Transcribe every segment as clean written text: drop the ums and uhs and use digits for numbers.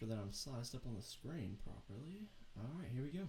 sure that I'm sized up on the screen properly. Alright, here we go.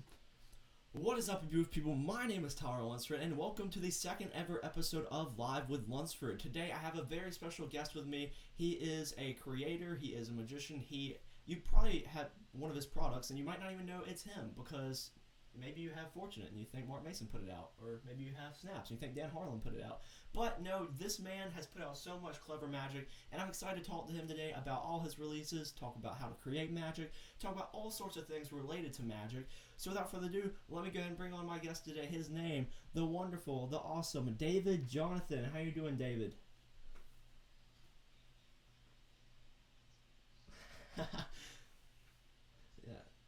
What is up, you beautiful people? My name is Tyler Lunsford, and welcome to the second ever episode of Live with Lunsford. Today I have a very special guest with me. He is a creator, he is a magician, you probably have one of his products, and you might not even know it's him, because maybe you have Fortunate and you think Mark Mason put it out, or maybe you have Snaps and you think Dan Harlan put it out. But no, this man has put out so much clever magic, and I'm excited to talk to him today about all his releases, talk about how to create magic, talk about all sorts of things related to magic. So without further ado, let me go ahead and bring on my guest today. His name, the wonderful, the awesome, David Jonathan. How you doing, David?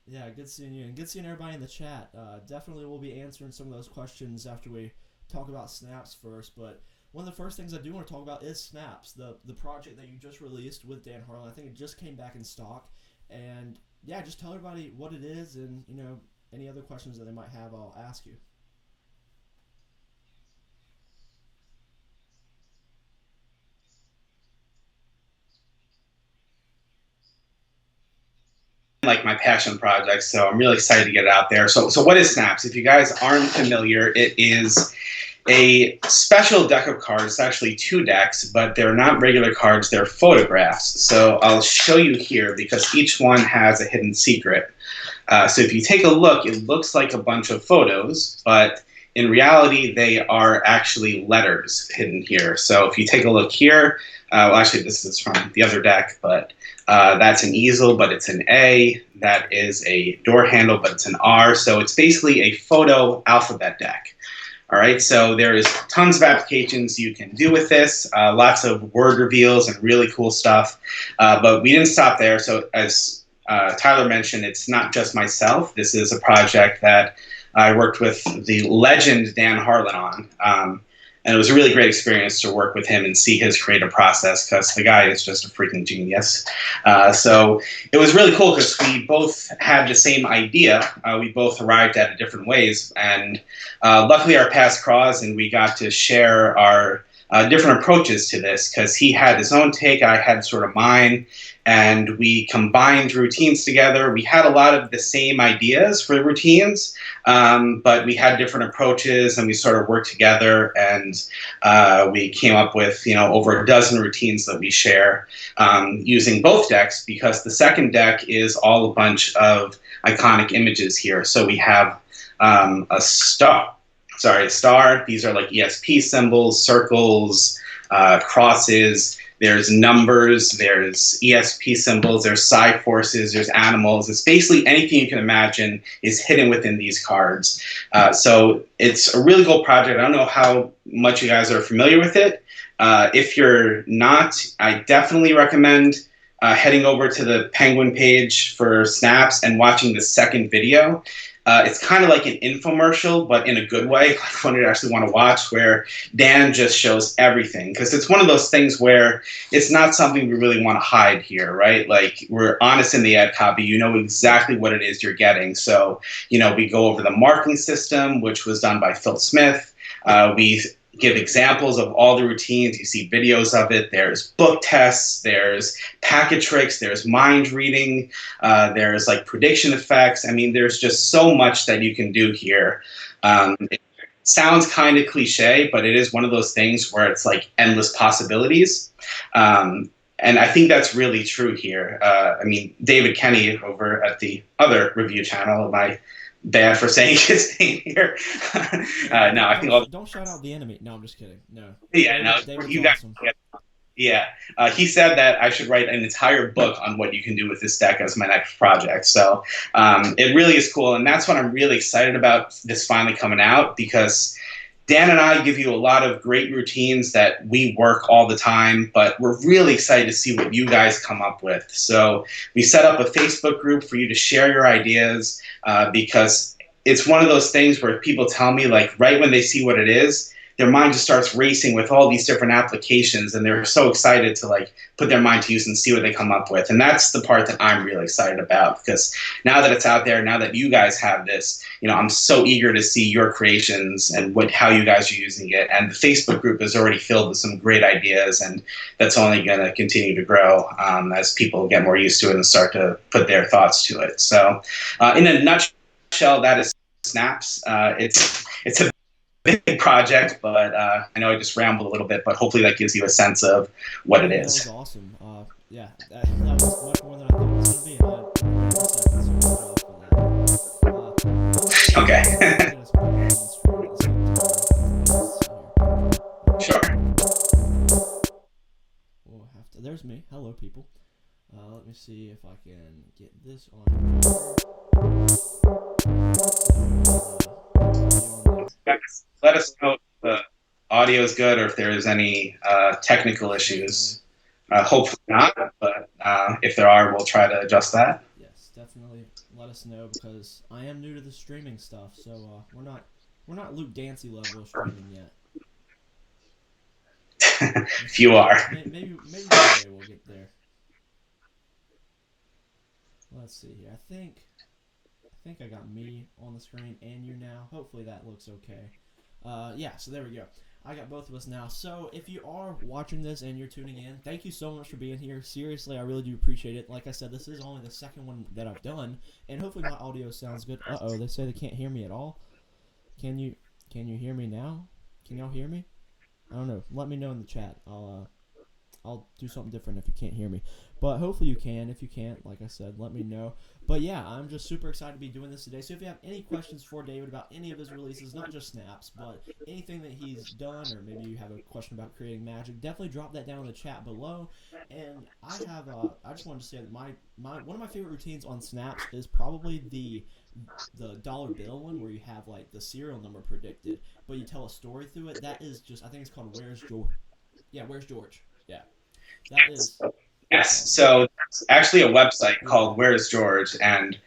Yeah, good seeing you, and good seeing everybody in the chat. Definitely we'll be answering some of those questions after we talk about Snaps first, but one of the first things I do want to talk about is Snaps, the project that you just released with Dan Harlan. I think it just came back in stock, and yeah, just tell everybody what it is, and any other questions that they might have, I'll ask you. Like my passion project, so I'm really excited to get it out there. So what is Snaps? If you guys aren't familiar, it is a special deck of cards. It's actually two decks, but they're not regular cards, they're photographs. So I'll show you here because each one has a hidden secret. So if you take a look, it looks like a bunch of photos, but in reality, they are actually letters hidden here. So if you take a look here, well, actually this is from the other deck, but that's an easel, but it's an A. That is a door handle, but it's an R. So it's basically a photo alphabet deck. All right, so there is tons of applications you can do with this, lots of word reveals and really cool stuff. But we didn't stop there. So as Tyler mentioned, it's not just myself. This is a project that I worked with the legend Dan Harlan on. And it was a really great experience to work with him and see his creative process because the guy is just a freaking genius. So it was really cool because we both had the same idea. We both arrived at it different ways. And luckily our paths crossed and we got to share our different approaches to this because he had his own take, I had sort of mine. And we combined routines together. We had a lot of the same ideas for the routines, but we had different approaches, and we sort of worked together, and we came up with over a dozen routines that we share using both decks because the second deck is all a bunch of iconic images here. So we have a star. These are like ESP symbols, circles, crosses. There's numbers, there's ESP symbols, there's psi forces, there's animals. It's basically anything you can imagine is hidden within these cards. So it's a really cool project. I don't know how much you guys are familiar with it. If you're not, I definitely recommend heading over to the Penguin page for Snaps and watching the second video. It's kind of like an infomercial, but in a good way, like one you actually want to watch, where Dan just shows everything. Because it's one of those things where it's not something we really want to hide here, right? Like, we're honest in the ad copy. You know exactly what it is you're getting. So, we go over the marking system, which was done by Phil Smith. We give examples of all the routines. You see videos of it. There's book tests, there's packet tricks, there's mind reading, there's like prediction effects. I mean, there's just so much that you can do here. It sounds kind of cliche, but it is one of those things where it's like endless possibilities. And I think that's really true here. I mean, David Kenny over at the other review channel, my bad for saying his name here. No, I think don't shout out the enemy. No, I'm just kidding. No. Yeah, no, David's you guys. awesome. Yeah, he said that I should write an entire book on what you can do with this deck as my next project. So it really is cool, and that's what I'm really excited about this finally coming out because Dan and I give you a lot of great routines that we work all the time, but we're really excited to see what you guys come up with. So we set up a Facebook group for you to share your ideas because it's one of those things where people tell me, like, right when they see what it is, their mind just starts racing with all these different applications, and they're so excited to like put their mind to use and see what they come up with. And that's the part that I'm really excited about, because now that it's out there, now that you guys have this, I'm so eager to see your creations and how you guys are using it. And the Facebook group is already filled with some great ideas, and that's only going to continue to grow as people get more used to it and start to put their thoughts to it. So in a nutshell, that is Snaps. It's a big project, but I know I just rambled a little bit, but hopefully that gives you a sense of what it is. That was awesome. Yeah, that was much more than I thought it was going to be. I'm excited, so Okay. Sure. We'll have to. There's me. Hello, people. Let me see if I can get this on. Let us know if the audio is good or if there's any technical issues. Hopefully not, but if there are, we'll try to adjust that. Yes, definitely let us know, because I am new to the streaming stuff, so we're not Luke Dancy level of streaming yet. If you are. Maybe one day we'll get there. Let's see here. I think I got me on the screen and you now. Hopefully that looks okay. Yeah, so there we go. I got both of us now. So if you are watching this and you're tuning in, thank you so much for being here. Seriously, I really do appreciate it. Like I said, this is only the second one that I've done, and hopefully my audio sounds good. Uh-oh, they say they can't hear me at all. Can you hear me now? Can y'all hear me? I don't know. Let me know in the chat. I'll do something different if you can't hear me. But hopefully you can. If you can't, like I said, let me know. But yeah, I'm just super excited to be doing this today. So if you have any questions for David about any of his releases, not just Snaps, but anything that he's done, or maybe you have a question about creating magic, definitely drop that down in the chat below. And I just wanted to say that one of my favorite routines on Snaps is probably the dollar bill one, where you have like the serial number predicted, but you tell a story through it. That is just, I think it's called Where's George? Yeah, Where's George? Yeah. That is. Yes. So there's actually a website called Where's George, and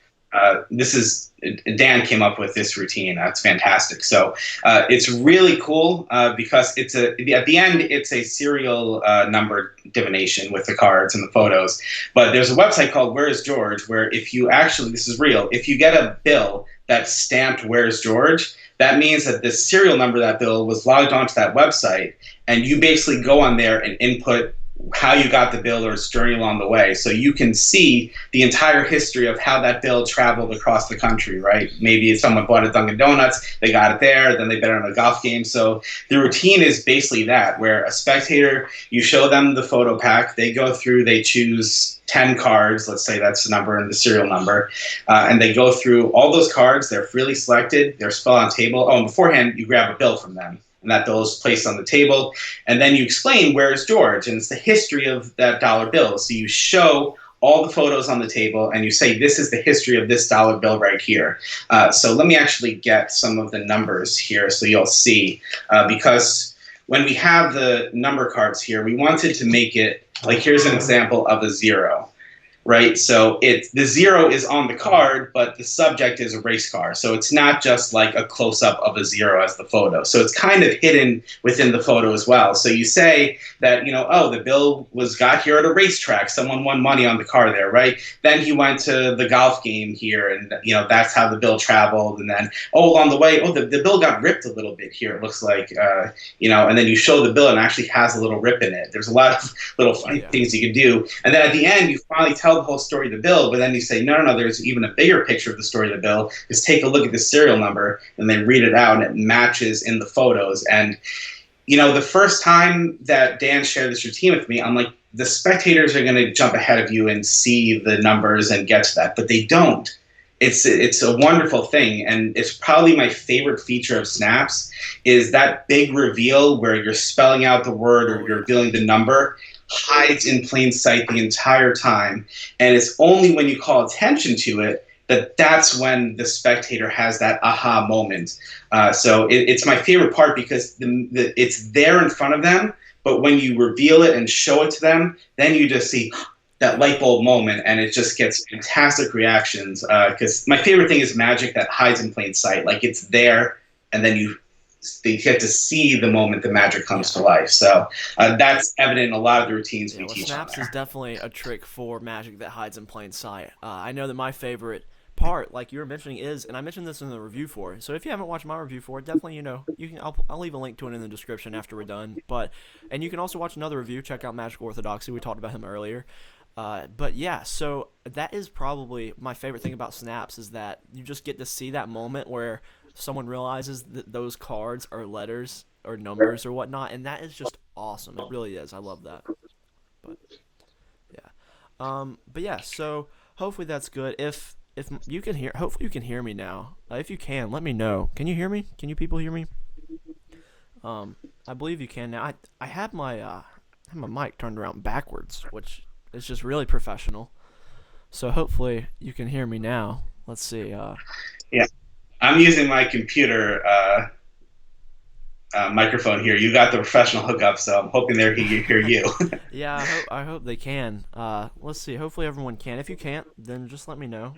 this is Dan came up with this routine. That's fantastic. So it's really cool because at the end it's a serial number divination with the cards and the photos. But there's a website called Where's George, where if you actually, this is real, if you get a bill that's stamped Where's George, that means that the serial number of that bill was logged onto that website, and you basically go on there and input how you got the bill or its journey along the way. So you can see the entire history of how that bill traveled across the country, right? Maybe someone bought a Dunkin' Donuts, they got it there, then they bet on a golf game. So the routine is basically that, where a spectator, you show them the photo pack, they go through, they choose 10 cards, let's say that's the number and the serial number, and they go through all those cards, they're freely selected, they're spelled on a table. Oh, and beforehand, you grab a bill from them, and that bill is placed on the table, and then you explain Where's George, and it's the history of that dollar bill. So you show all the photos on the table, and you say, this is the history of this dollar bill right here. So let me actually get some of the numbers here so you'll see, because when we have the number cards here, we wanted to make it, like here's an example of a 0. Right, so the 0 is on the card, but the subject is a race car. So it's not just like a close-up of a 0 as the photo. So it's kind of hidden within the photo as well. So you say that, oh, the bill got here at a racetrack. Someone won money on the car there, right? Then he went to the golf game here, and that's how the bill traveled. And then, along the way, the bill got ripped a little bit here. It looks like, and then you show the bill and it actually has a little rip in it. There's a lot of little funny things you can do. And then at the end, you finally tell the whole story of the bill, but then you say, no, there's even a bigger picture of the story of the bill. Just take a look at the serial number and then read it out, and it matches in the photos. And, the first time that Dan shared this routine with me, I'm like, the spectators are going to jump ahead of you and see the numbers and get to that, but they don't. It's a wonderful thing, and it's probably my favorite feature of Snaps is that big reveal where you're spelling out the word or you're revealing the number, hides in plain sight the entire time, and it's only when you call attention to it that's when the spectator has that aha moment. So it's my favorite part because it's there in front of them, but when you reveal it and show it to them, then you just see that light bulb moment, and it just gets fantastic reactions. Because my favorite thing is magic that hides in plain sight. Like it's there, and then you get to see the moment the magic comes to life. So that's evident in a lot of the routines we teach on Snaps there. is definitely a trick for magic that hides in plain sight. I know that my favorite part, like you were mentioning, is, and I mentioned this in the review for it. So if you haven't watched my review for it, definitely you can. I'll leave a link to it in the description after we're done. And you can also watch another review. Check out Magic Orthodoxy. We talked about him earlier. But yeah, so that is probably my favorite thing about Snaps, is that you just get to see that moment where someone realizes that those cards are letters or numbers or whatnot, and that is just awesome. It really is. I love that. But yeah. So hopefully that's good. If you can hear, hopefully you can hear me now. If you can, let me know. Can you hear me? Can you people hear me? I believe you can now. I had my mic turned around backwards, which is just really professional. So hopefully you can hear me now. Let's see. Yeah, I'm using my computer microphone here. You got the professional hookup, so I'm hoping they can hear you. Yeah, I hope they can. Let's see. Hopefully everyone can. If you can't, then just let me know.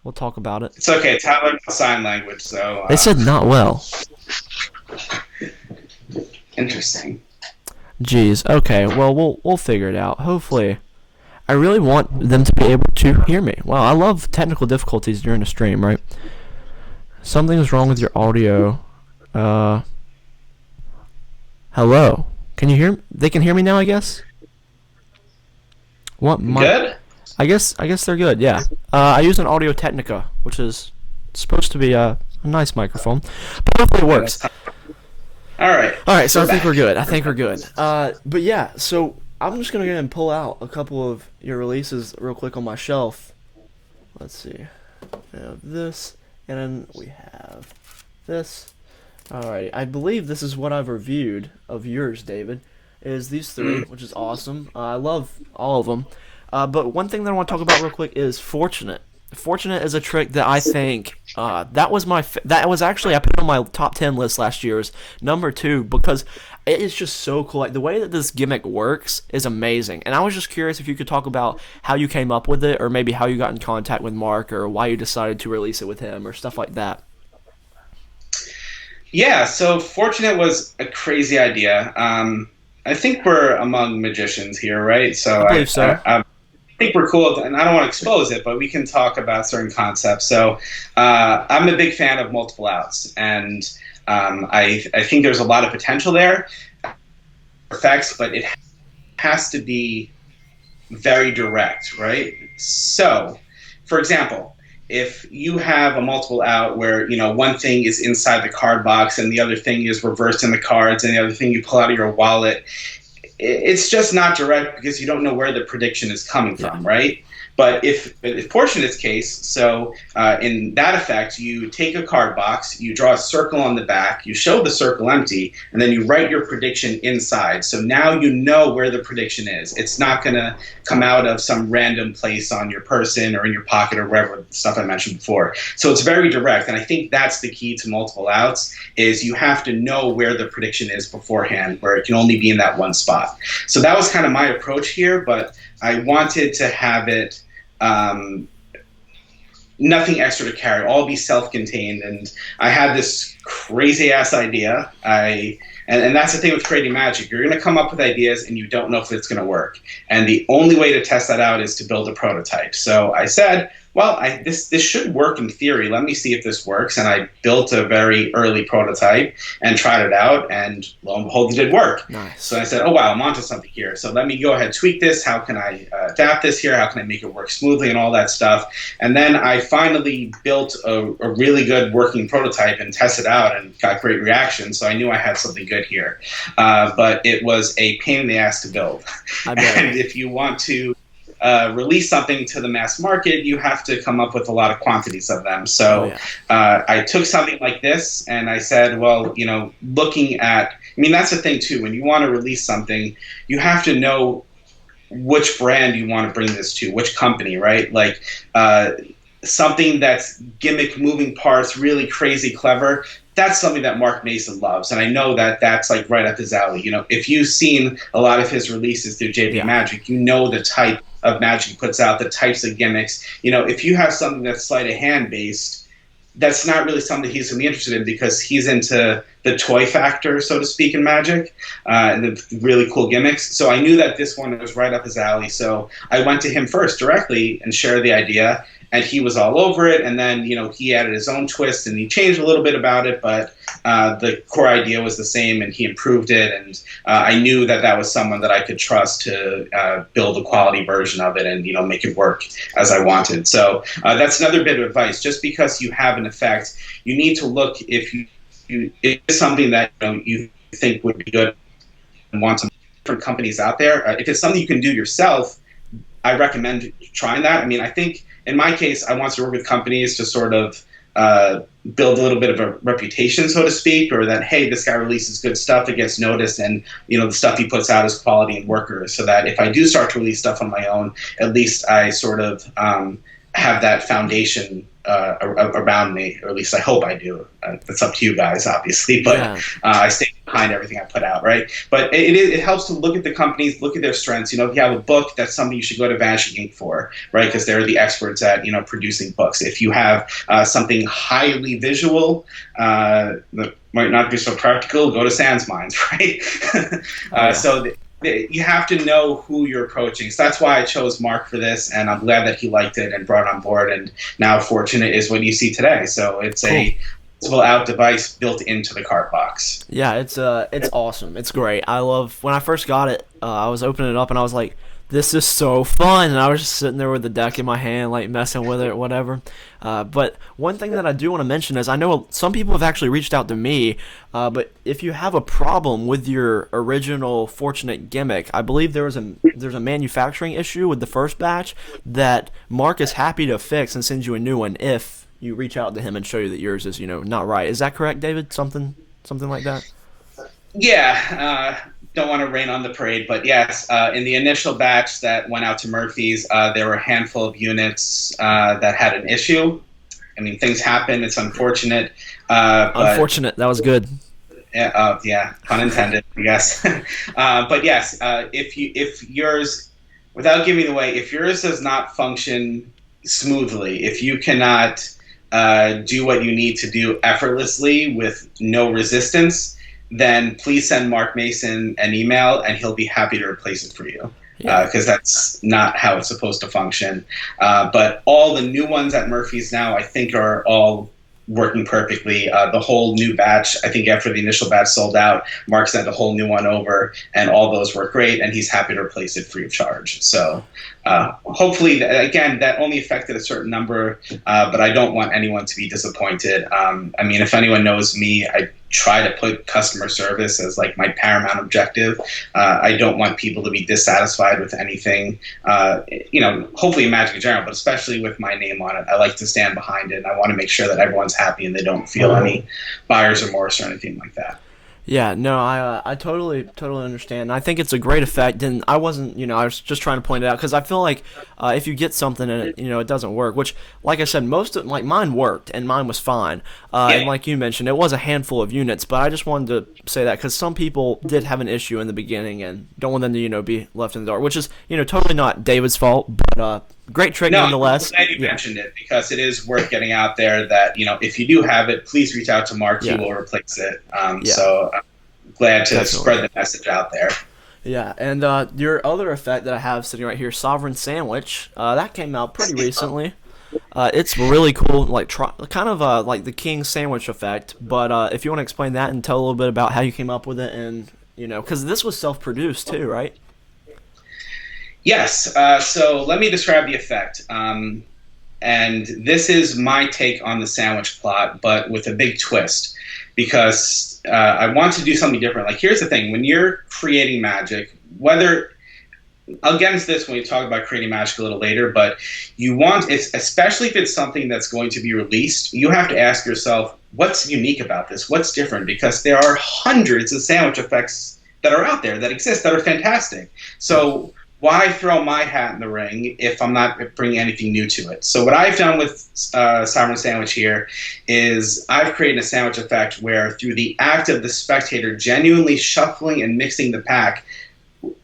We'll talk about it. It's okay. Tyler knows sign language, so they said not well. Interesting. Jeez. Okay. Well, we'll figure it out. Hopefully, I really want them to be able to hear me. Wow, I love technical difficulties during a stream. Right? Something is wrong with your audio. Hello. Can you hear me? They can hear me now, I guess. What? Good. I guess they're good. Yeah. I use an Audio Technica, which is supposed to be a nice microphone, but hopefully it works. All right. So I think we're good. But yeah. So I'm just gonna go ahead and pull out a couple of your releases real quick on my shelf. Let's see. We have this, and then we have this. Alright, I believe this is what I've reviewed of yours, David, is these three, which is awesome. I love all of them. But one thing that I want to talk about real quick is Fortunate. Fortunate is a trick that I think that was actually I put it on my top 10 list last year as number 2 because it is just so cool. Like the way that this gimmick works is amazing. And I was just curious if you could talk about how you came up with it, or maybe how you got in contact with Mark, or why you decided to release it with him, or stuff like that. Yeah, so Fortunate was a crazy idea. I think we're among magicians here, right? So I believe so. I think we're cool, and I don't want to expose it, but we can talk about certain concepts. So I'm a big fan of multiple outs, and I think there's a lot of potential there, effects, but it has to be very direct, right? So, for example, if you have a multiple out where, one thing is inside the card box and the other thing is reversed in the cards and the other thing you pull out of your wallet, it's just not direct because you don't know where the prediction is coming from, right? But if Fortunate's case, so in that effect, you take a card box, you draw a circle on the back, you show the circle empty, and then you write your prediction inside. So now you know where the prediction is. It's not going to come out of some random place on your person or in your pocket or wherever, stuff I mentioned before. So it's very direct, and I think that's the key to multiple outs, is you have to know where the prediction is beforehand, where it can only be in that one spot. So that was kind of my approach here, but I wanted to have it nothing extra to carry, all be self-contained. And I had this crazy-ass idea. And that's the thing with creating magic. You're going to come up with ideas, and you don't know if it's going to work. And the only way to test that out is to build a prototype. So I said, well, this should work in theory. Let me see if this works. And I built a very early prototype and tried it out, and lo and behold, it did work. Nice. So I said, oh, wow, I'm onto something here. So let me go ahead, tweak this. How can I adapt this here? How can I make it work smoothly and all that stuff? And then I finally built a really good working prototype and tested out and got great reaction. So I knew I had something good here. But it was a pain in the ass to build. I bet. And if you want to release something to the mass market, you have to come up with a lot of quantities of them. So I took something like this and I said, well, looking at, that's the thing too, when you want to release something, you have to know which brand you want to bring this to, which company, right? Like something that's gimmick, moving parts, really crazy, clever. That's something that Mark Mason loves, and I know that that's like right up his alley. If you've seen a lot of his releases through JB Magic, you know the type of magic he puts out, the types of gimmicks. If you have something that's sleight of hand based, that's not really something he's going to be interested in because he's into the toy factor, so to speak, in Magic, and the really cool gimmicks. So I knew that this one was right up his alley. So I went to him first directly and shared the idea, and he was all over it. And then, he added his own twist and he changed a little bit about it, but the core idea was the same, and he improved it. And I knew that was someone that I could trust to build a quality version of it and, make it work as I wanted. So that's another bit of advice. Just because you have an effect, you need to look if it's something that you think would be good and want some different companies out there. If it's something you can do yourself, I recommend trying that. I mean, I think in my case, I want to work with companies to sort of build a little bit of a reputation, so to speak, or that, hey, this guy releases good stuff, it gets noticed, and the stuff he puts out is quality and workers, so that if I do start to release stuff on my own, at least I sort of have that foundation around me, or at least I hope I do. That's up to you guys, obviously, but Yeah. I stay behind everything I put out, right? But it helps to look at the companies, look at their strengths. If you have a book, that's something you should go to Vanishing Ink for, right? Because they're the experts at producing books. If you have something highly visual that might not be so practical, go to Sans Minds, right? So you have to know who you're approaching. So that's why I chose Mark for this, and I'm glad that he liked it and brought it on board. And now Fortunate is what you see today. So it's a pull out device built into the cart box. Yeah, it's awesome. It's great. I love when I first got it. I was opening it up and I was like, "This is so fun!" And I was just sitting there with the deck in my hand, like messing with it, whatever. But one thing that I do want to mention is I know some people have actually reached out to me. But if you have a problem with your original Fortunate gimmick, I believe there's a manufacturing issue with the first batch that Mark is happy to fix and send you a new one if you reach out to him and show you that yours is not right. Is that correct, David? Something like that? Yeah. Don't want to rain on the parade, but yes, in the initial batch that went out to Murphy's, there were a handful of units that had an issue. I mean, things happen. It's unfortunate. Unfortunate. That was good. Yeah, pun intended, I guess. But yes, if yours, without giving away, if yours does not function smoothly, if you cannot do what you need to do effortlessly with no resistance, then please send Mark Mason an email and he'll be happy to replace it for you. Because that's not how it's supposed to function. But all the new ones at Murphy's now, I think, are all working perfectly. The whole new batch, I think after the initial batch sold out, Mark sent a whole new one over, and all those work great, and he's happy to replace it free of charge. So hopefully, again, that only affected a certain number, but I don't want anyone to be disappointed. I mean, if anyone knows me, I try to put customer service as like my paramount objective. I don't want people to be dissatisfied with anything, hopefully in Magic in general, but especially with my name on it. I like to stand behind it, and I want to make sure that everyone's happy and they don't feel any buyer's remorse or anything like that. Yeah, no, I totally understand. I think it's a great effect, and I wasn't, I was just trying to point it out because I feel like if you get something and it doesn't work, which, like I said, mine worked and mine was fine, and like you mentioned, it was a handful of units, but I just wanted to say that because some people did have an issue in the beginning and don't want them to be left in the dark, which is totally not David's fault, but great trick nonetheless. I'm glad you mentioned it because it is worth getting out there that if you do have it, please reach out to Mark. He will replace it. So I'm glad to spread the message out there. Yeah, and your other effect that I have sitting right here, Sovereign Sandwich, that came out pretty recently. It's really cool, like kind of like the King Sandwich effect. But if you want to explain that and tell a little bit about how you came up with it, and because this was self-produced too, right? Yes. So let me describe the effect. And this is my take on the sandwich plot, but with a big twist, because I want to do something different. Like, here's the thing. When you're creating magic, I'll get into this when we talk about creating magic a little later, but you want, especially if it's something that's going to be released, you have to ask yourself, what's unique about this? What's different? Because there are hundreds of sandwich effects that are out there that exist that are fantastic. So why throw my hat in the ring if I'm not bringing anything new to it? So what I've done with Sovereign Sandwich here is I've created a sandwich effect where through the act of the spectator genuinely shuffling and mixing the pack,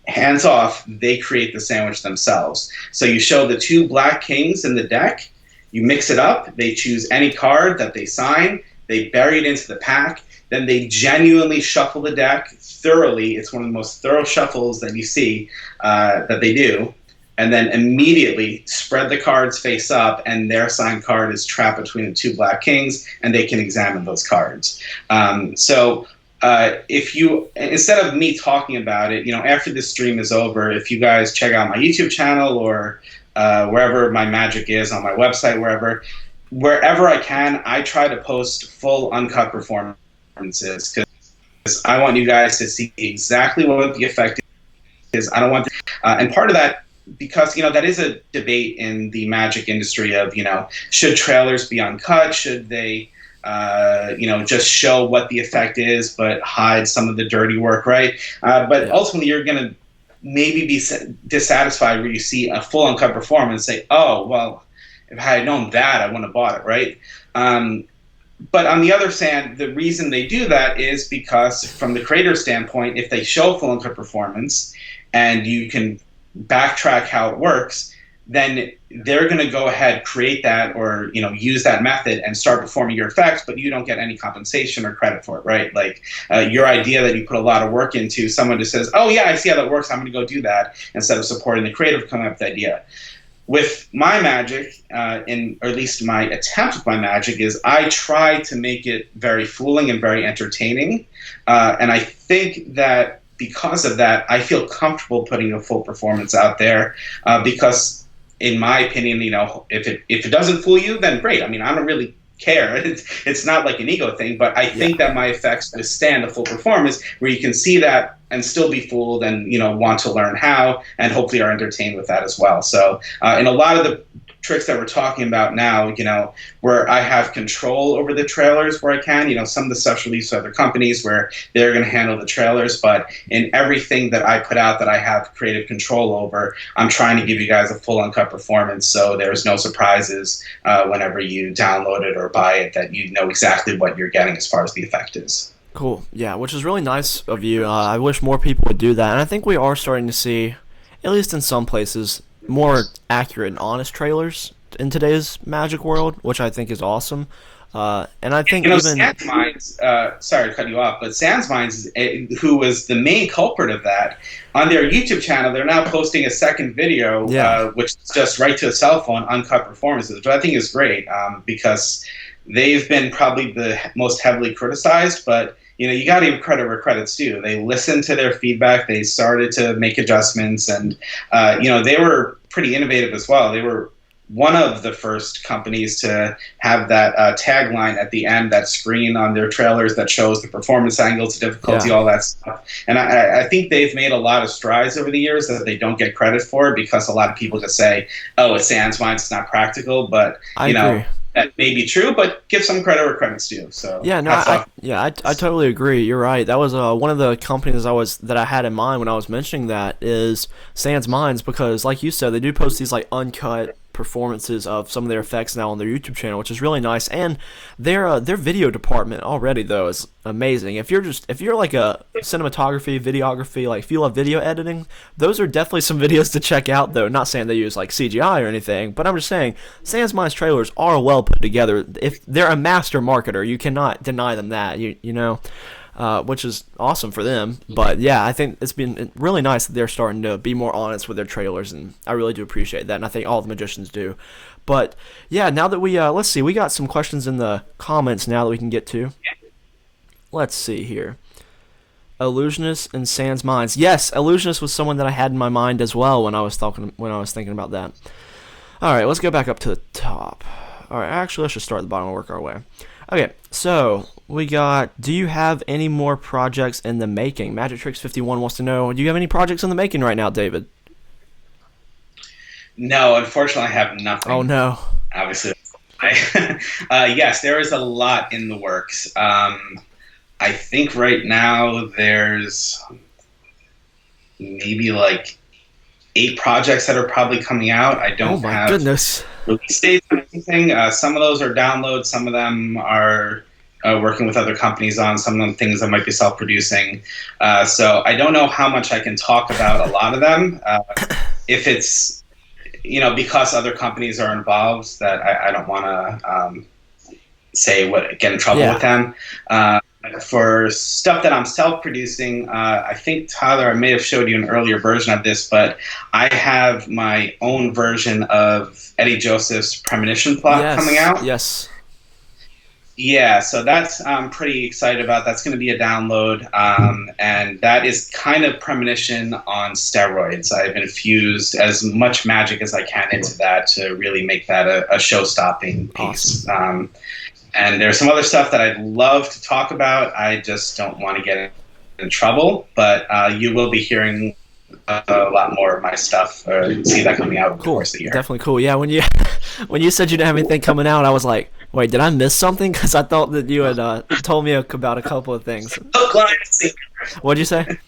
hands off, they create the sandwich themselves. So you show the two black kings in the deck, You mix it up. They choose any card that they sign. They bury it into the pack. Then they genuinely shuffle the deck thoroughly. It's one of the most thorough shuffles that you see that they do. And then immediately spread the cards face up, and their signed card is trapped between the two black kings, and they can examine those cards. If you, instead of me talking about it, after this stream is over, if you guys check out my YouTube channel or wherever my magic is, on my website, wherever I can, I try to post full uncut performances, because I want you guys to see exactly what the effect is. I don't want, and part of that, because that is a debate in the magic industry of should trailers be uncut, should they just show what the effect is but hide some of the dirty work, right? But ultimately you're going to maybe be dissatisfied where you see a full uncut performance and say, oh well, if I had known that, I wouldn't have bought it, right? But on the other hand, the reason they do that is because from the creator standpoint, if they show full uncut performance and you can backtrack how it works, then they're going to go ahead, create that, or use that method and start performing your effects, but you don't get any compensation or credit for it, right? Like your idea that you put a lot of work into, someone just says, oh yeah, I see how that works, I'm going to go do that, instead of supporting the creative coming up with the idea. With my magic, or at least my attempt with my magic, is I try to make it very fooling and very entertaining, and I think that because of that, I feel comfortable putting a full performance out there, because, in my opinion, if it doesn't fool you, then great. I mean, I don't really care. It's not like an ego thing, but I think that my effects withstand a full performance where you can see that and still be fooled and want to learn how, and hopefully are entertained with that as well. So in a lot of the tricks that we're talking about now, where I have control over the trailers where I can, some of the stuff's released to other companies where they're going to handle the trailers, but in everything that I put out that I have creative control over, I'm trying to give you guys a full uncut performance, so there's no surprises whenever you download it or buy it, that you know exactly what you're getting as far as the effect is. Cool. Yeah, which is really nice of you. I wish more people would do that, and I think we are starting to see, at least in some places, more accurate and honest trailers in today's Magic world, which I think is awesome. And I think even Sandsmines, sorry to cut you off, but Sandsmines, who was the main culprit of that, on their YouTube channel, they're now posting a second video, which is just right to a cell phone, uncut performances, which I think is great, because they've been probably the most heavily criticized, but you got to give credit where credit's due. They listened to their feedback. They started to make adjustments, and they were pretty innovative as well. They were one of the first companies to have that tagline at the end, that screen on their trailers that shows the performance angles, difficulty, all that stuff. And I think they've made a lot of strides over the years that they don't get credit for, because a lot of people just say, oh, it's Sandsmines, it's not practical. But, I agree. That may be true, but give some credit where credit's due. So I totally agree. You're right. That was one of the companies that I had in mind when I was mentioning that is Sandsmines, because like you said, they do post these like uncut performances of some of their effects now on their YouTube channel, which is really nice. And their video department already though is amazing. If you're like a cinematography, videography, like if you love video editing, those are definitely some videos to check out though. Not saying they use like CGI or anything, but I'm just saying Sandsmines trailers are well put together. If they're a master marketer, you cannot deny them that, which is awesome for them. But yeah, I think it's been really nice that they're starting to be more honest with their trailers, and I really do appreciate that, and I think all the magicians do. But yeah, now that we let's see, we got some questions in the comments now that we can get to. Let's see here. Illusionist and Sandsmines. Yes, Illusionist was someone that I had in my mind as well when I was thinking about that. All right, let's go back up to the top. All right, actually, let's just start at the bottom and work our way. Okay, so we got, do you have any more projects in the making? Magic Tricks 51 wants to know, do you have any projects in the making right now, David? No, unfortunately, I have nothing. Oh, no. Obviously. Yes, there is a lot in the works. I think right now there's maybe like 8 projects that are probably coming out. I don't have goodness. Release dates or anything. Some of those are downloads. Some of them are working with other companies on. Some of them things that might be self-producing. So I don't know how much I can talk about a lot of them. If it's, because other companies are involved, that I don't want to get in trouble with them. For stuff that I'm self-producing, I think, Tyler, I may have showed you an earlier version of this, but I have my own version of Eddie Joseph's Premonition plot coming out. Yes. Yeah, so that's I'm pretty excited about. That's going to be a download, and that is kind of Premonition on steroids. I've infused as much magic as I can into that to really make that a show-stopping piece. Awesome. And there's some other stuff that I'd love to talk about. I just don't want to get in trouble, but you will be hearing a lot more of my stuff, or see that coming out over the course of the year. Definitely cool. Yeah, when you said you didn't have anything coming out, I was like, wait, did I miss something? Because I thought that you had told me about a couple of things. What'd you say?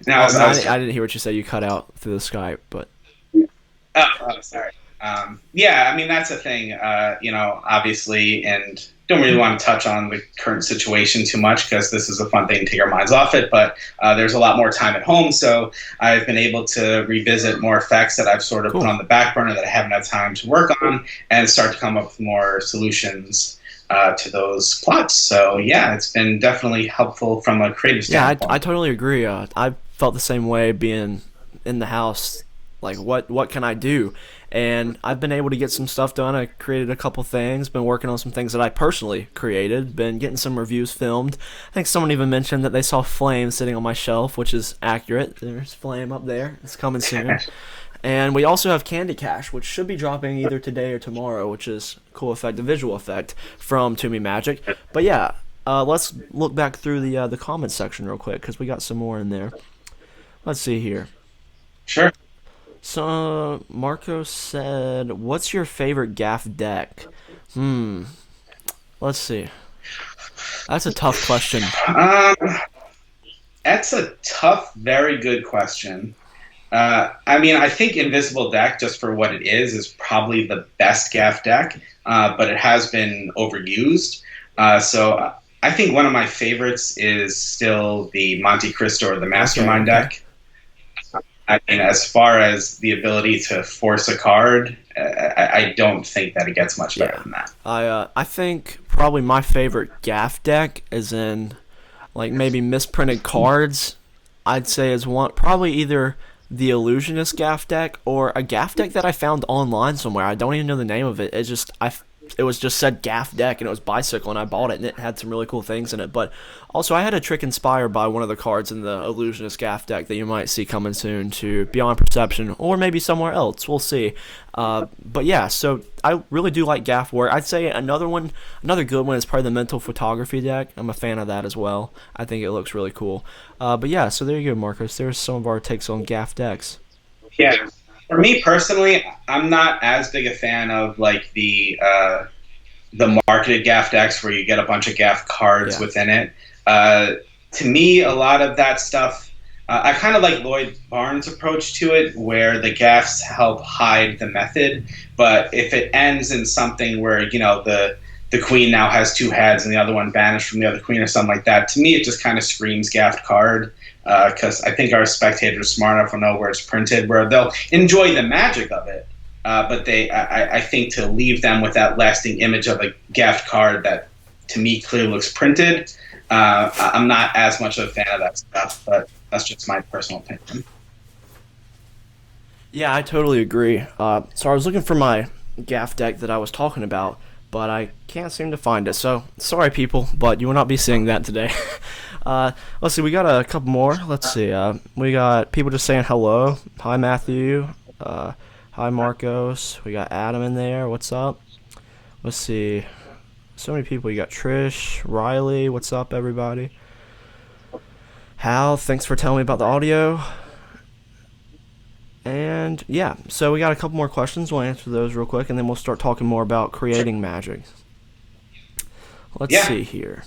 No, I didn't hear what you said. You cut out through the Skype, but. Oh, sorry. Yeah, I mean, that's the thing, obviously, and don't really want to touch on the current situation too much because this is a fun thing to take our minds off it, but there's a lot more time at home, so I've been able to revisit more effects that I've sort of put on the back burner that I haven't had time to work on, and start to come up with more solutions to those plots. So, yeah, it's been definitely helpful from a creative standpoint. Yeah, I totally agree. I felt the same way being in the house. Like, what can I do? And I've been able to get some stuff done. I created a couple things, been working on some things that I personally created, been getting some reviews filmed. I think someone even mentioned that they saw Flame sitting on my shelf, which is accurate. There's Flame up there. It's coming soon. And we also have Candy Cash, which should be dropping either today or tomorrow, which is a cool effect, a visual effect from To Me Magic. But yeah, let's look back through the comments section real quick because we got some more in there. Let's see here. Sure. So Marco said, "What's your favorite Gaff deck?" Let's see. That's a tough question. That's a tough, very good question. I mean, I think Invisible Deck, just for what it is probably the best Gaff deck, but it has been overused. So I think one of my favorites is still the Monte Cristo or the Mastermind deck. I mean, as far as the ability to force a card, I don't think that it gets much better than that. I think probably my favorite Gaff deck is in, like, maybe misprinted cards. I'd say is one, probably either the Illusionist Gaff deck or a Gaff deck that I found online somewhere. I don't even know the name of it. It was just said Gaff deck, and it was Bicycle, and I bought it, and it had some really cool things in it. But also, I had a trick inspired by one of the cards in the Illusionist Gaff deck that you might see coming soon to Beyond Perception, or maybe somewhere else. We'll see. But yeah, so I really do like Gaff work. I'd say another good one is probably the Mental Photography deck. I'm a fan of that as well. I think it looks really cool. But yeah, so there you go, Marcos. There's some of our takes on Gaff decks. Yeah. For me personally, I'm not as big a fan of like the marketed Gaff decks where you get a bunch of Gaff cards within it. To me, a lot of that stuff, I kind of like Lloyd Barnes' approach to it, where the Gaffs help hide the method. But if it ends in something where the queen now has two heads and the other one banished from the other queen or something like that, to me it just kind of screams Gaff card. Because I think our spectators are smart enough to know where it's printed, where they'll enjoy the magic of it. But I think to leave them with that lasting image of a Gaff card that, to me, clearly looks printed, I'm not as much of a fan of that stuff, but that's just my personal opinion. Yeah, I totally agree. So I was looking for my Gaff deck that I was talking about, but I can't seem to find it. So sorry, people, but you will not be seeing that today. Let's see, we got a couple more. Let's see. We got people just saying hello. Hi, Matthew. Hi, Marcos. We got Adam in there. What's up? Let's see. So many people. You got Trish, Riley. What's up, everybody? Hal, thanks for telling me about the audio. And yeah, so we got a couple more questions. We'll answer those real quick, and then we'll start talking more about creating magic. Let's see here.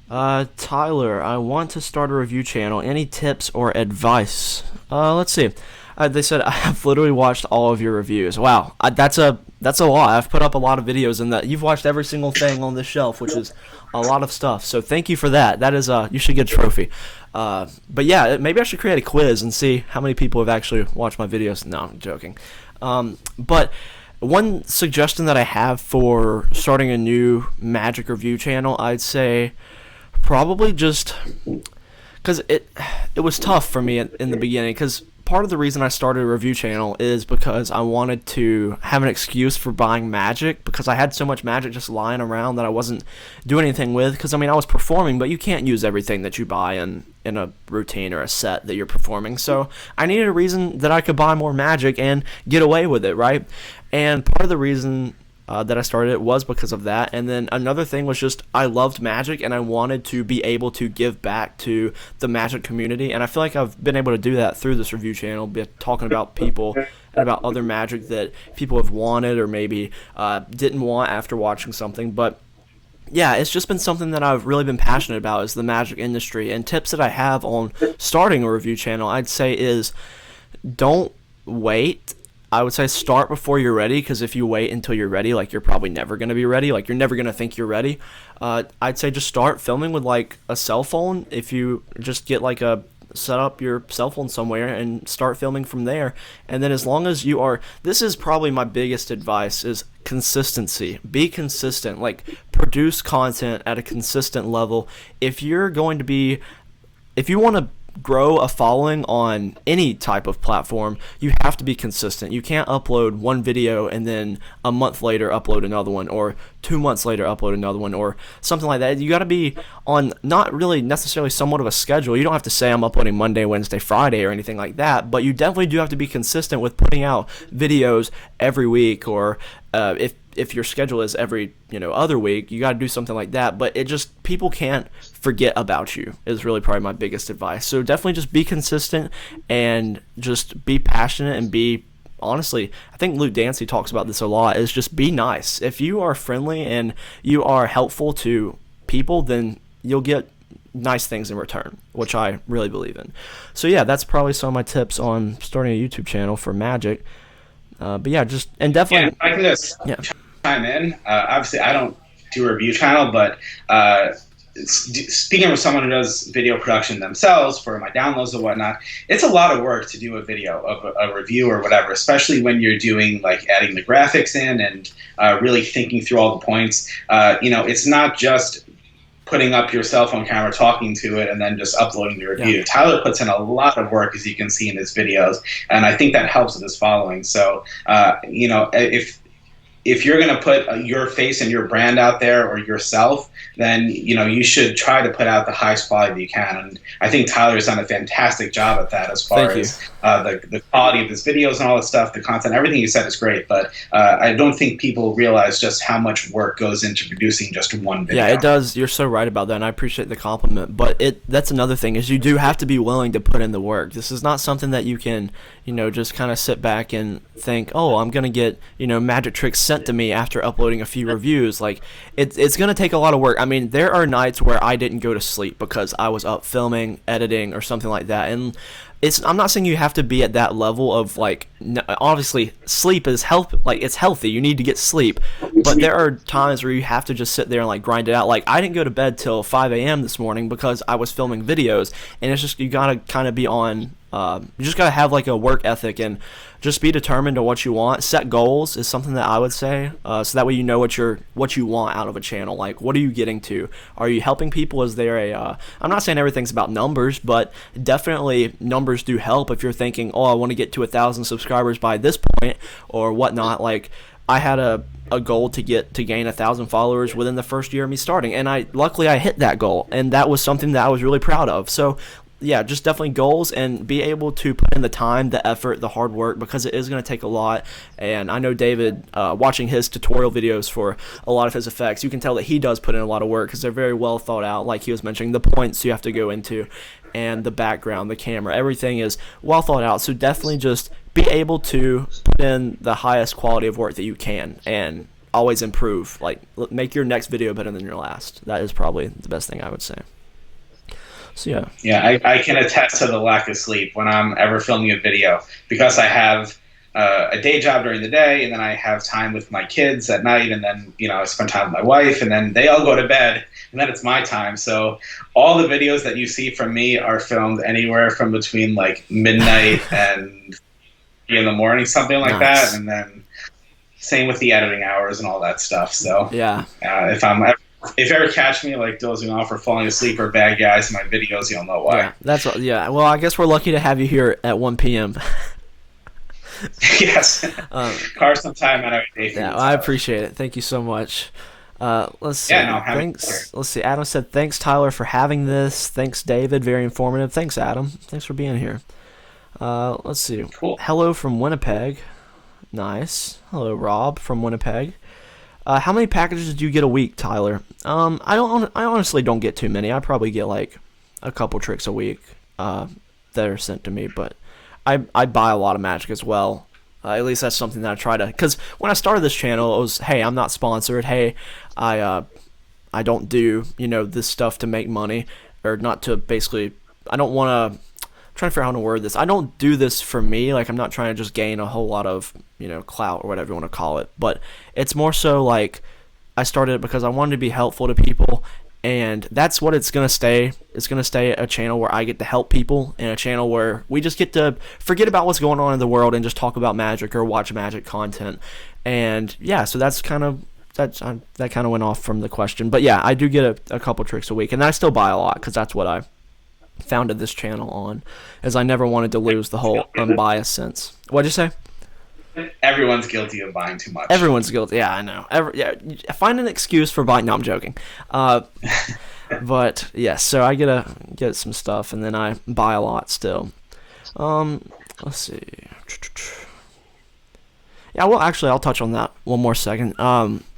Tyler, I want to start a review channel. Any tips or advice? Let's see. They said, I've literally watched all of your reviews. Wow, that's a lot. I've put up a lot of videos, and that you've watched every single thing on this shelf, which is a lot of stuff. So thank you for that. That is you should get a trophy. But yeah, maybe I should create a quiz and see how many people have actually watched my videos. No, I'm joking. But one suggestion that I have for starting a new Magic review channel, I'd say probably just because it was tough for me in the beginning, because part of the reason I started a review channel is because I wanted to have an excuse for buying Magic, because I had so much Magic just lying around that I wasn't doing anything with. Because I mean, I was performing, but you can't use everything that you buy in a routine or a set that you're performing. So I needed a reason that I could buy more Magic and get away with it, right? And part of the reason that I started it was because of that. And then another thing was just I loved Magic, and I wanted to be able to give back to the Magic community. And I feel like I've been able to do that through this review channel, talking about people and about other Magic that people have wanted or maybe didn't want after watching something. But yeah, it's just been something that I've really been passionate about, is the Magic industry. And tips that I have on starting a review channel, I'd say, is don't wait. I would say start before you're ready, because if you wait until you're ready, like, you're probably never going to be ready. Like, you're never going to think you're ready. I'd say just start filming with, like, a cell phone. If you just get, like, set up your cell phone somewhere and start filming from there. And then as long as you are, this is probably my biggest advice, is consistency. Be consistent. Like, produce content at a consistent level. If you want to grow a following on any type of platform, you have to be consistent. You can't upload one video and then a month later upload another one, or 2 months later upload another one, or something like that. You got to be on not really necessarily somewhat of a schedule. You don't have to say I'm uploading Monday, Wednesday, Friday, or anything like that, but you definitely do have to be consistent with putting out videos every week, or if your schedule is every other week, you got to do something like that. But people can't forget about you, is really probably my biggest advice. So definitely just be consistent and just be passionate, and be, honestly, I think Luke Dancy talks about this a lot, is just be nice. If you are friendly and you are helpful to people, then you'll get nice things in return, which I really believe in. So yeah, that's probably some of my tips on starting a YouTube channel for Magic. But yeah, and definitely. Yeah, I can just chime in. Obviously, I don't do a review channel, but speaking with someone who does video production themselves for my downloads and whatnot, it's a lot of work to do a video of a review or whatever, especially when you're doing, like, adding the graphics in and really thinking through all the points. It's not just putting up your cell phone camera, talking to it, and then just uploading the review. Yeah. Tyler puts in a lot of work, as you can see in his videos, and I think that helps with his following. So, if you're going to put your face and your brand out there, or yourself, then you should try to put out the highest quality that you can. And I think Tyler's done a fantastic job at that, as far as the quality of his videos and all that stuff, the content, everything you said is great. But I don't think people realize just how much work goes into producing just one video. Yeah, it does. You're so right about that, and I appreciate the compliment. But that's another thing, is you do have to be willing to put in the work. This is not something that you can, just kind of sit back and think, oh, I'm going to get, magic tricks sent to me after uploading a few reviews. Like, it's going to take a lot of work. I mean, there are nights where I didn't go to sleep because I was up filming, editing, or something like that. And I'm not saying you have to be at that level of, like, obviously sleep is it's healthy. You need to get sleep. But there are times where you have to just sit there and, like, grind it out. Like, I didn't go to bed till 5 a.m. this morning because I was filming videos. And it's just, you got to kind of be on, you just got to have, like, a work ethic and just be determined to what you want. Set goals is something that I would say, so that way you know what you want out of a channel. Like, what are you getting to? Are you helping people? Is there I'm not saying everything's about numbers, but definitely numbers do help. If you're thinking, oh, I want to get to 1,000 subscribers by this point or whatnot, like, I had a goal to gain 1,000 followers within the first year of me starting, and luckily I hit that goal, and that was something that I was really proud of. So yeah, just definitely goals, and be able to put in the time, the effort, the hard work, because it is going to take a lot. And I know David, watching his tutorial videos for a lot of his effects, you can tell that he does put in a lot of work, because they're very well thought out. Like he was mentioning, the points you have to go into, and the background, the camera, everything is well thought out. So definitely just be able to put in the highest quality of work that you can, and always improve. Like, make your next video better than your last. That is probably the best thing I would say. So yeah. Yeah, I can attest to the lack of sleep when I'm ever filming a video because I have a day job during the day, and then I have time with my kids at night, and then I spend time with my wife, and then they all go to bed, and then it's my time. So all the videos that you see from me are filmed anywhere from between like midnight and 3 in the morning, something like Nice. that, and then same with the editing hours and all that stuff. So Yeah. if you ever catch me like dozing off or falling asleep or bad guys in my videos, you'll know why. Yeah. Well, I guess we're lucky to have you here at 1 p.m. Yes. Carve some time out of your day. Yeah, I appreciate it. Thank you so much. Let's see. Yeah, no, thanks. Let's see. Adam said, "Thanks, Tyler, for having this. Thanks, David. Very informative. Thanks, Adam. Thanks for being here." Let's see. Cool. Hello from Winnipeg. Nice. Hello, Rob from Winnipeg. How many packages do you get a week, Tyler? I honestly don't get too many. I probably get like a couple tricks a week that are sent to me, but I buy a lot of magic as well. At least that's something that I try to. Because when I started this channel, it was, hey, I'm not sponsored. Hey, I don't do this stuff to make money, or not to basically. I don't want to. I'm trying to figure out how to word this. I don't do this for me. Like, I'm not trying to just gain a whole lot of clout or whatever you want to call it. But it's more so like I started it because I wanted to be helpful to people. And that's what it's going to stay. It's going to stay a channel where I get to help people, and a channel where we just get to forget about what's going on in the world and just talk about magic or watch magic content. And yeah, so that kind of went off from the question. But yeah, I do get a couple tricks a week, and I still buy a lot because that's what I founded this channel on, as I never wanted to lose the whole unbiased sense. What'd you say? Everyone's guilty of buying too much. Everyone's guilty. Yeah, I know. Find an excuse for buying. No, I'm joking. But yeah, so I get some stuff, and then I buy a lot still. Let's see. Yeah, well, actually, I'll touch on that one more second.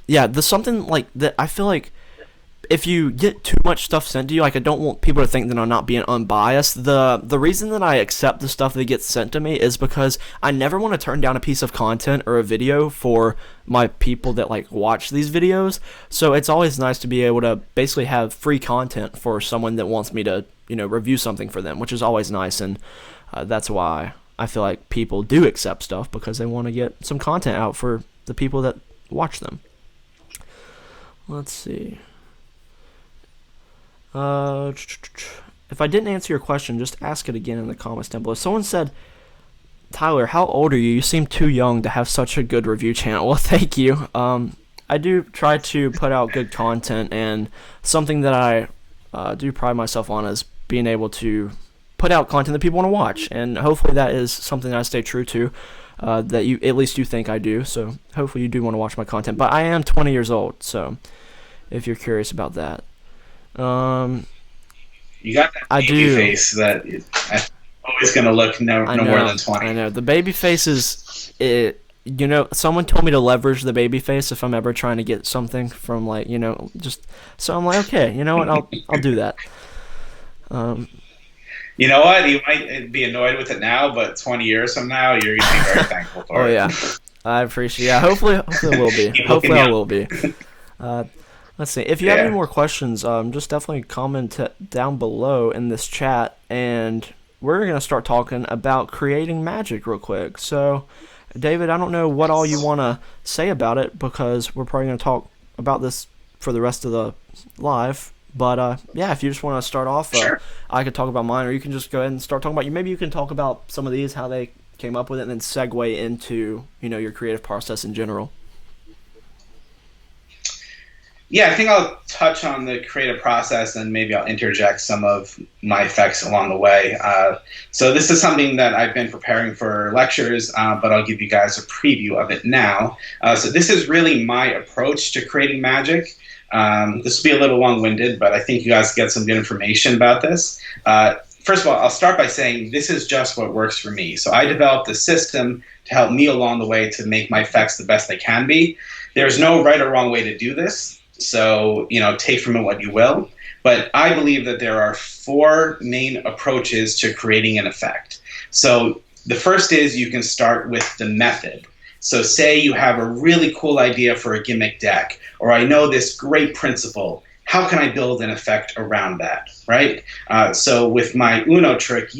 Yeah, there's something like that. I feel like if you get too much stuff sent to you, like, I don't want people to think that I'm not being unbiased. The reason that I accept the stuff that gets sent to me is because I never want to turn down a piece of content or a video for my people that like watch these videos. So it's always nice to be able to basically have free content for someone that wants me to review something for them, which is always nice. And that's why I feel like people do accept stuff, because they want to get some content out for the people that watch them. Let's see. If I didn't answer your question, just ask it again in the comments down below. Someone said, Tyler, how old are you? You seem too young to have such a good review channel. Well, thank you. I do try to put out good content, and something that I do pride myself on is being able to put out content that people want to watch, and hopefully that is something that I stay true to, that you at least you think I do. So hopefully you do want to watch my content. But I am 20 years old, so if you're curious about that. You got that baby face that I'm always going to look no more than 20. I know. The baby face is it. Someone told me to leverage the baby face if I'm ever trying to get something from just. So I'm like, okay, you know what? I'll do that. You know what? You might be annoyed with it now, but 20 years from now, you're going to be very thankful for it. Oh yeah, I appreciate. Yeah, hopefully it will be. Hopefully I will be. Let's see. If you have any more questions, just definitely comment down below in this chat, and we're going to start talking about creating magic real quick. So, David, I don't know what all you want to say about it, because we're probably going to talk about this for the rest of the live. But, yeah, if you just want to start off, sure. I could talk about mine, or you can just go ahead and start talking about you. Maybe you can talk about some of these, how they came up with it, and then segue into, your creative process in general. Yeah, I think I'll touch on the creative process, and maybe I'll interject some of my effects along the way. So this is something that I've been preparing for lectures, but I'll give you guys a preview of it now. So this is really my approach to creating magic. This will be a little long-winded, but I think you guys get some good information about this. First of all, I'll start by saying this is just what works for me. So I developed a system to help me along the way to make my effects the best they can be. There's no right or wrong way to do this. So, take from it what you will. But I believe that there are 4 main approaches to creating an effect. So the first is you can start with the method. So say you have a really cool idea for a gimmick deck, or I know this great principle, how can I build an effect around that, right? So with my Uno trick,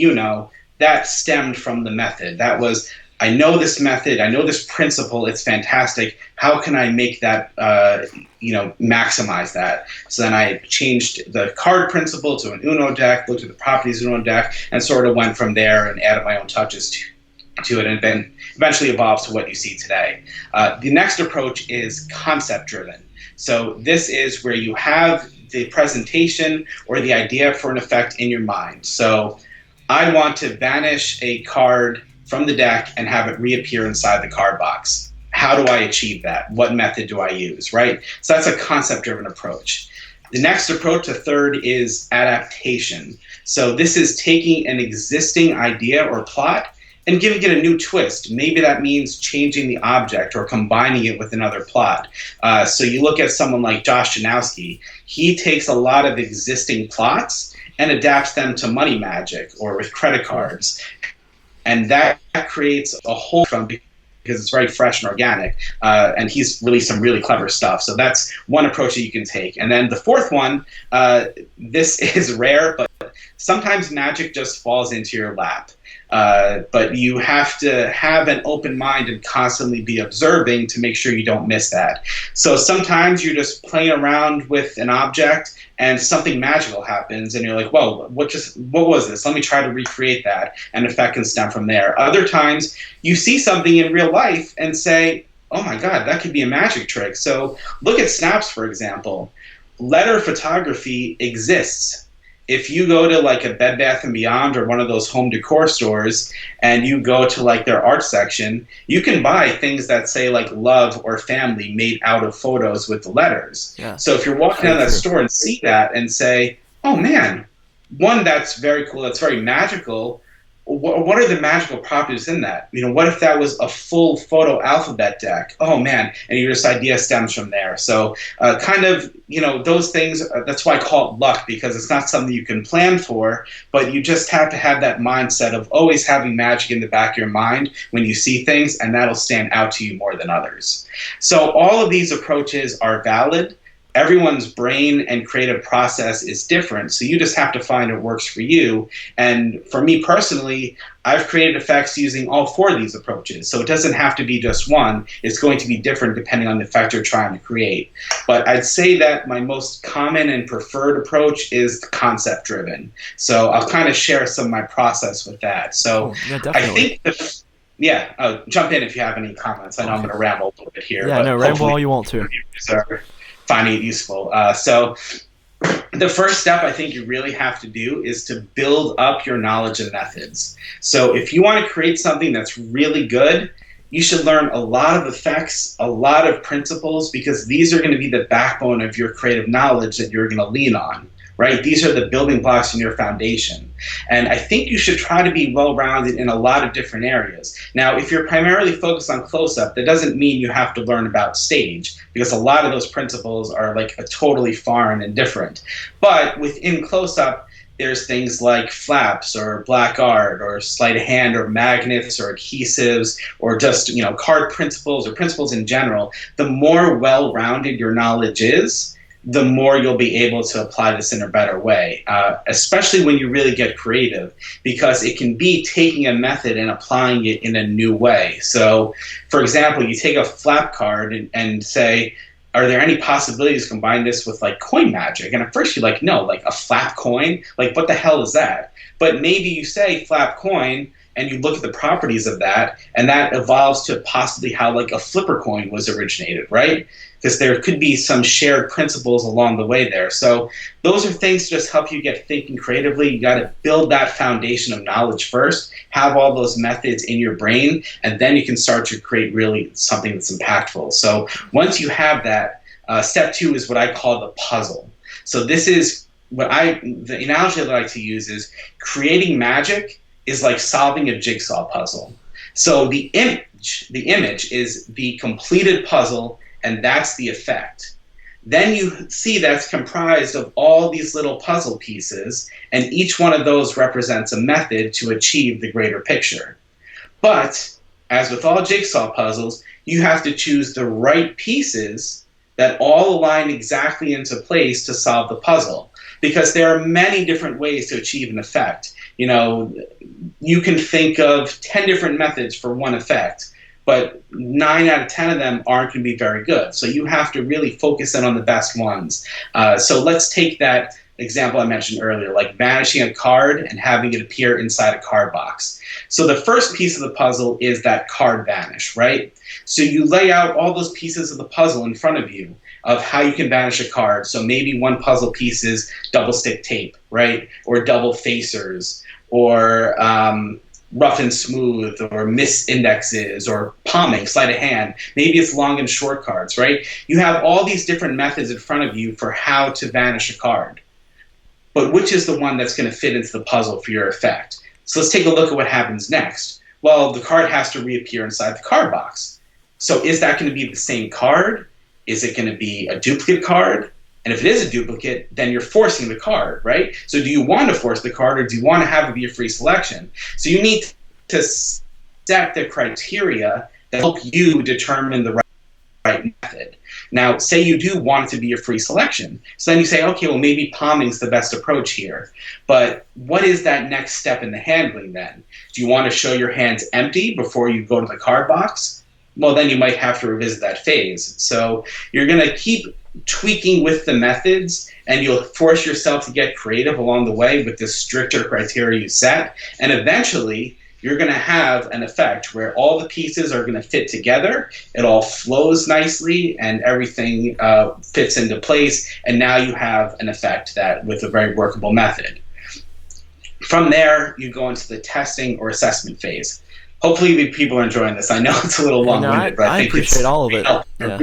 that stemmed from the method. That was, I know this method, I know this principle, it's fantastic. How can I make that, maximize that? So then I changed the card principle to an Uno deck, looked at the properties of Uno deck, and sort of went from there and added my own touches to it, and then eventually evolves to what you see today. The next approach is concept driven. So this is where you have the presentation or the idea for an effect in your mind. So I want to banish a card from the deck and have it reappear inside the card box. How do I achieve that? What method do I use, right? So that's a concept-driven approach. The next approach, the third, is adaptation. So this is taking an existing idea or plot and giving it a new twist. Maybe that means changing the object or combining it with another plot. So you look at someone like Josh Janowski. He takes a lot of existing plots and adapts them to money magic or with credit cards. And that creates a whole from because it's very fresh and organic. And he's released some really clever stuff. So that's one approach that you can take. And then the fourth one, this is rare, but sometimes magic just falls into your lap. But you have to have an open mind and constantly be observing to make sure you don't miss that. So sometimes you're just playing around with an object and something magical happens and you're like, whoa, what was this? Let me try to recreate that. And effect can stem from there. Other times you see something in real life and say, oh my God, that could be a magic trick. So look at snaps, for example. Letter photography exists. If you go to like a Bed Bath & Beyond or one of those home decor stores and you go to like their art section, you can buy things that say like love or family made out of photos with the letters. Yeah. So if you're walking down that store and see that and say, oh man, one, that's very cool, that's very magical. What are the magical properties in that? What if that was a full photo alphabet deck? Oh man, and your just idea stems from there. So those things, that's why I call it luck, because it's not something you can plan for, but you just have to have that mindset of always having magic in the back of your mind when you see things, and that'll stand out to you more than others. So all of these approaches are valid. Everyone's brain and creative process is different, so you just have to find what works for you. And for me personally, I've created effects using all four of these approaches, so it doesn't have to be just one. It's going to be different depending on the effect you're trying to create. But I'd say that my most common and preferred approach is concept-driven. So I'll kind of share some of my process with that. So yeah, definitely. I think jump in if you have any comments. I know I'm going to ramble a little bit here. Yeah, no, ramble all you want to. Finding it useful. So the first step I think you really have to do is to build up your knowledge and methods. So if you want to create something that's really good, you should learn a lot of effects, a lot of principles, because these are going to be the backbone of your creative knowledge that you're going to lean on. Right? These are the building blocks in your foundation. And I think you should try to be well-rounded in a lot of different areas. Now, if you're primarily focused on close-up, that doesn't mean you have to learn about stage, because a lot of those principles are like a totally foreign and different. But within close-up, there's things like flaps or black art or sleight of hand or magnets or adhesives or just card principles or principles in general. The more well-rounded your knowledge is, the more you'll be able to apply this in a better way, especially when you really get creative, because it can be taking a method and applying it in a new way. So, for example, you take a flap card and say, are there any possibilities to combine this with like coin magic? And at first you're like, no, like a flap coin? Like what the hell is that? But maybe you say flap coin and you look at the properties of that, and that evolves to possibly how like a flipper coin was originated, right? Because there could be some shared principles along the way there. So those are things to just help you get thinking creatively. You got to build that foundation of knowledge first, have all those methods in your brain, and then you can start to create really something that's impactful. So once you have that, step two is what I call the puzzle. So this is the analogy that I like to use is creating magic is like solving a jigsaw puzzle. So the image is the completed puzzle, and that's the effect. Then you see that's comprised of all these little puzzle pieces, and each one of those represents a method to achieve the greater picture. But, as with all jigsaw puzzles, you have to choose the right pieces that all align exactly into place to solve the puzzle. Because there are many different ways to achieve an effect. You can think of 10 different methods for one effect, but 9 out of 10 of them aren't going to be very good. So you have to really focus in on the best ones. So let's take that example I mentioned earlier, like vanishing a card and having it appear inside a card box. So the first piece of the puzzle is that card vanish, right? So you lay out all those pieces of the puzzle in front of you of how you can vanish a card. So maybe one puzzle piece is double stick tape, right? Or double facers, or rough and smooth, or miss indexes, or palming, sleight of hand. Maybe it's long and short cards, right? You have all these different methods in front of you for how to vanish a card. But which is the one that's going to fit into the puzzle for your effect? So let's take a look at what happens next. Well, the card has to reappear inside the card box. So is that going to be the same card? Is it going to be a duplicate card? And if it is a duplicate, then you're forcing the card, right? So do you want to force the card, or do you want to have it be a free selection? So you need to set the criteria that help you determine the right method. Now, say you do want it to be a free selection. So then you say, okay, well, maybe palming's the best approach here. But what is that next step in the handling then? Do you want to show your hands empty before you go to the card box? Well, then you might have to revisit that phase. So you're going to keep tweaking with the methods, and you'll force yourself to get creative along the way with the stricter criteria you set. And eventually, you're going to have an effect where all the pieces are going to fit together, it all flows nicely, and everything fits into place, and now you have an effect that with a very workable method. From there, you go into the testing or assessment phase. Hopefully the people are enjoying this. I know it's a little long-winded, but I think appreciate all of it. Yeah.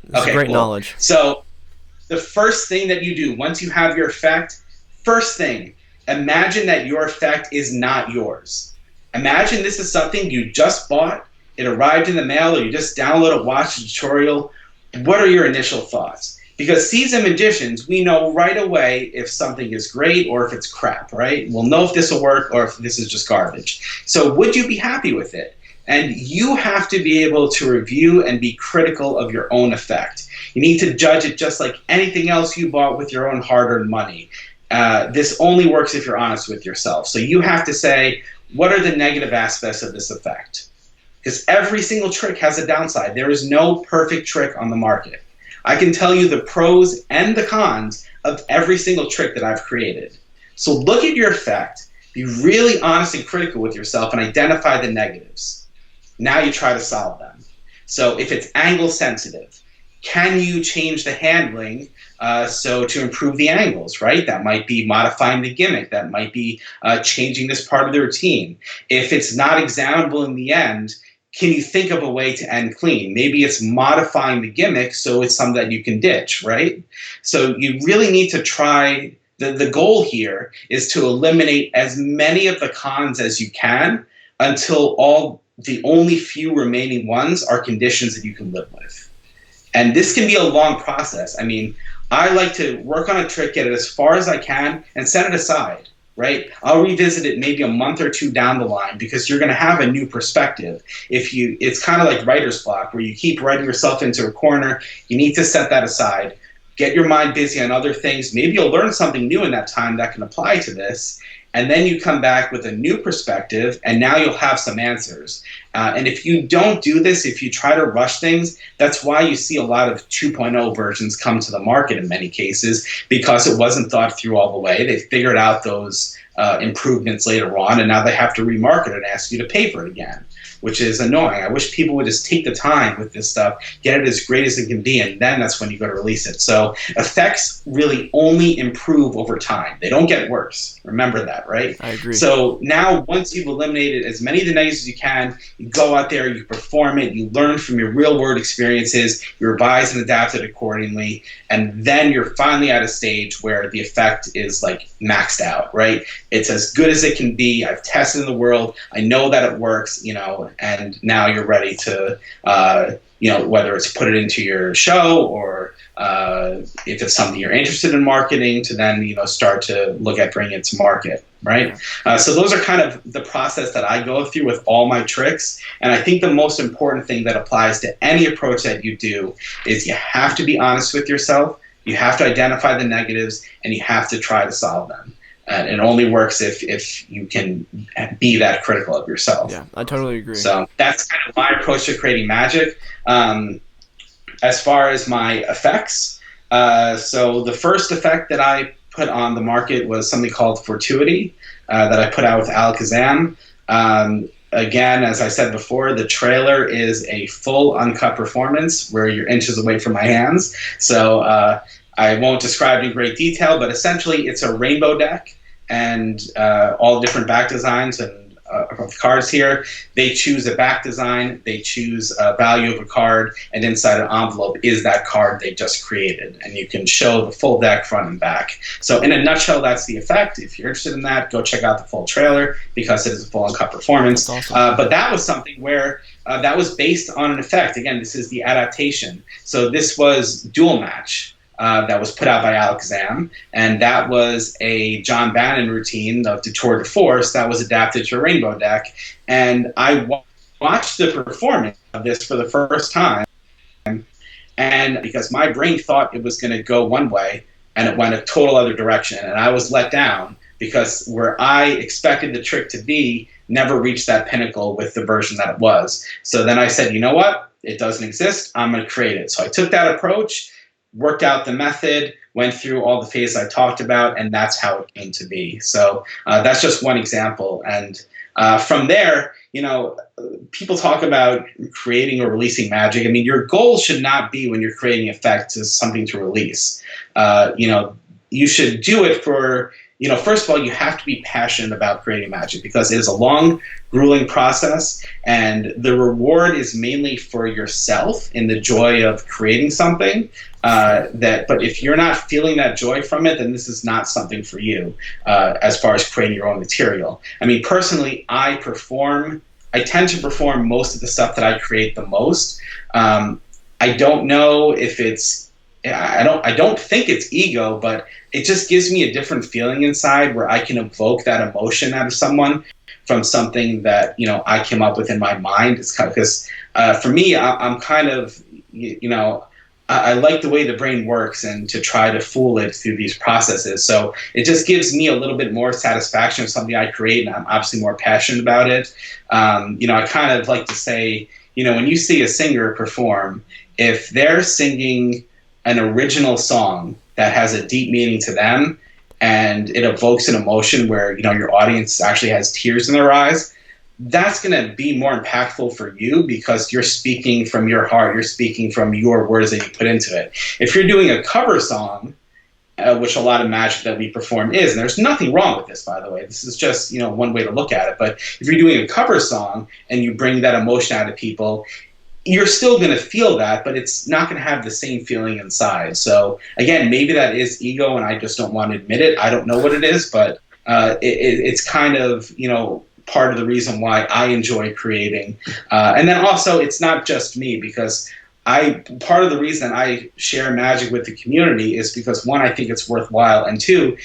It's okay, great cool. knowledge. So the first thing that you do, once you have your effect, first thing, imagine that your effect is not yours. Imagine this is something you just bought, it arrived in the mail, or you just download it, watch a tutorial. What are your initial thoughts? Because seasoned magicians, we know right away if something is great or if it's crap, right? We'll know if this will work or if this is just garbage. So would you be happy with it? And you have to be able to review and be critical of your own effect. You need to judge it just like anything else you bought with your own hard-earned money. This only works if you're honest with yourself. So you have to say, what are the negative aspects of this effect? Because every single trick has a downside. There is no perfect trick on the market. I can tell you the pros and the cons of every single trick that I've created. So look at your effect, be really honest and critical with yourself, and identify the negatives. Now you try to solve them. So if it's angle sensitive, can you change the handling so to improve the angles, right? That might be modifying the gimmick. That might be changing this part of the routine. If it's not examinable in the end, can you think of a way to end clean? Maybe it's modifying the gimmick so it's something that you can ditch, right? So you really need to try, the goal here is to eliminate as many of the cons as you can until the only few remaining ones are conditions that you can live with. And this can be a long process. I mean, I like to work on a trick, get it as far as I can, and set it aside. Right? I'll revisit it maybe a month or two down the line because you're going to have a new perspective. It's kind of like writer's block where you keep writing yourself into a corner. You need to set that aside. Get your mind busy on other things. Maybe you'll learn something new in that time that can apply to this. And then you come back with a new perspective, and now you'll have some answers. And if you don't do this, if you try to rush things, that's why you see a lot of 2.0 versions come to the market in many cases, because it wasn't thought through all the way. They figured out those improvements later on, and now they have to remarket it and ask you to pay for it again, which is annoying. I wish people would just take the time with this stuff, get it as great as it can be, and then that's when you go to release it. So effects really only improve over time. They don't get worse. Remember that, right? I agree. So now once you've eliminated as many of the negatives as you can, you go out there, you perform it, you learn from your real-world experiences, you revise and adapt it accordingly, and then you're finally at a stage where the effect is like maxed out, right? It's as good as it can be. I've tested in the world. I know that it works, go, and now you're ready to, whether it's put it into your show or if it's something you're interested in marketing, to then start to look at bringing it to market, right? So those are kind of the process that I go through with all my tricks. And I think the most important thing that applies to any approach that you do is you have to be honest with yourself, you have to identify the negatives, and you have to try to solve them. And it only works if you can be that critical of yourself. Yeah, I totally agree. So that's kind of my approach to creating magic. As far as my effects, so the first effect that I put on the market was something called Fortuity that I put out with Alakazam. Again, as I said before, the trailer is a full uncut performance where you're inches away from my hands. So I won't describe in great detail, but essentially it's a rainbow deck and all different back designs and of cards here. They choose a back design, they choose a value of a card, and inside an envelope is that card they just created. And you can show the full deck front and back. So in a nutshell, that's the effect. If you're interested in that, go check out the full trailer because it is a full uncut performance. That's awesome. But that was something where that was based on an effect. Again, this is the adaptation. So this was Dual Match. That was put out by Alakazam, and that was a John Bannon routine of the Tour de Force that was adapted to a rainbow deck. And I watched the performance of this for the first time, and because my brain thought it was going to go one way, and it went a total other direction, and I was let down because where I expected the trick to be never reached that pinnacle with the version that it was. So then I said, you know what? It doesn't exist. I'm going to create it. So I took that approach, worked out the method, went through all the phases I talked about, and that's how it came to be. So that's just one example. And from there, people talk about creating or releasing magic. I mean, your goal should not be when you're creating effects as something to release. You should do it for, first of all, you have to be passionate about creating magic because it is a long, grueling process, and the reward is mainly for yourself in the joy of creating something. But if you're not feeling that joy from it, then this is not something for you as far as creating your own material. I mean, personally, I tend to perform most of the stuff that I create the most. I don't know if I don't think it's ego, but it just gives me a different feeling inside where I can evoke that emotion out of someone from something that, I came up with in my mind. It's kind of because for me, I'm kind of, I like the way the brain works and to try to fool it through these processes. So it just gives me a little bit more satisfaction of something I create, and I'm obviously more passionate about it. I kind of like to say, when you see a singer perform, if they're singing an original song that has a deep meaning to them and it evokes an emotion where, your audience actually has tears in their eyes, that's going to be more impactful for you because you're speaking from your heart. You're speaking from your words that you put into it. If you're doing a cover song, which a lot of magic that we perform is, and there's nothing wrong with this, by the way. This is just, one way to look at it. But if you're doing a cover song and you bring that emotion out of people, you're still going to feel that, but it's not going to have the same feeling inside. So again, maybe that is ego and I just don't want to admit it. I don't know what it is, but it's kind of, part of the reason why I enjoy creating. And then also it's not just me, because part of the reason I share magic with the community is because one, I think it's worthwhile, and two,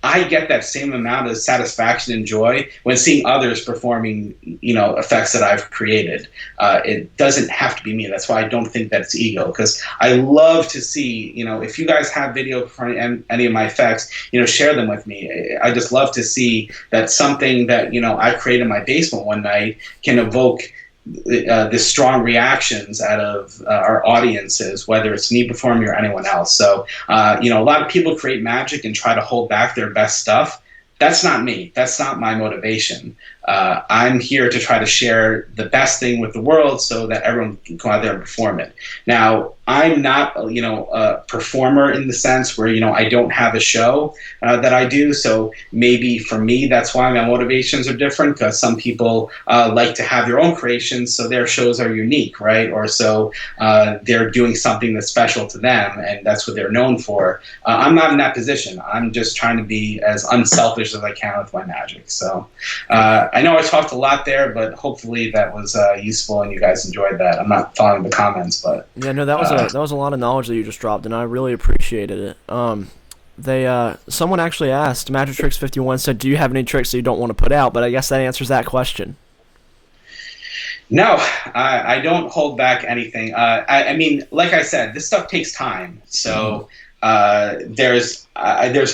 I get that same amount of satisfaction and joy when seeing others performing, effects that I've created. It doesn't have to be me. That's why I don't think that it's ego, because I love to see, if you guys have video for any of my effects, share them with me. I just love to see that something that, I created in my basement one night can evoke this strong reactions out of our audiences, whether it's me performing or anyone else. So, a lot of people create magic and try to hold back their best stuff. That's not me. That's not my motivation. I'm here to try to share the best thing with the world so that everyone can go out there and perform it. Now, I'm not, a performer in the sense where, I don't have a show that I do. So maybe for me, that's why my motivations are different, because some people like to have their own creations, so their shows are unique, right? Or so they're doing something that's special to them, and that's what they're known for. I'm not in that position. I'm just trying to be as unselfish as I can with my magic. So I know I talked a lot there, but hopefully that was useful and you guys enjoyed that. I'm not following the comments, but Yeah, no, that was a lot of knowledge that you just dropped, and I really appreciated it. Someone actually asked, Magic Tricks 51 said, "Do you have any tricks that you don't want to put out?" But I guess that answers that question. no, I don't hold back anything. I mean, like I said, this stuff takes time. So there's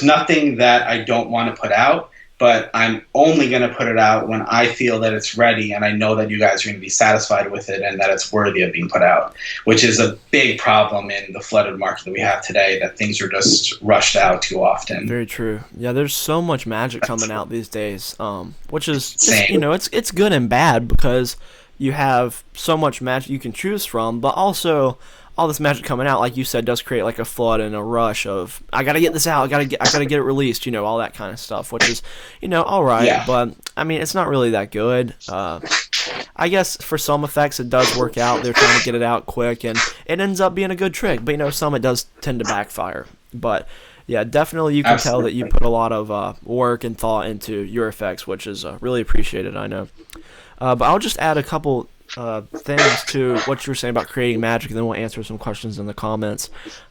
nothing that I don't want to put out, but I'm only going to put it out when I feel that it's ready and I know that you guys are going to be satisfied with it and that it's worthy of being put out, which is a big problem in the flooded market that we have today, that things are just rushed out too often. Very true. Yeah, there's so much magic coming out these days, which is, Same. it's good and bad because you have so much magic you can choose from, but also all this magic coming out, like you said, does create like a flood and a rush of I gotta get this out, I gotta get it released, all that kind of stuff, which is, all right, Yeah. but I mean, it's not really that good. I guess for some effects it does work out. They're trying to get it out quick, and it ends up being a good trick. But some it does tend to backfire. But yeah, definitely you can tell that you put a lot of work and thought into your effects, which is really appreciated, I know. But I'll just add a couple things to what you were saying about creating magic, and then we'll answer some questions in the comments.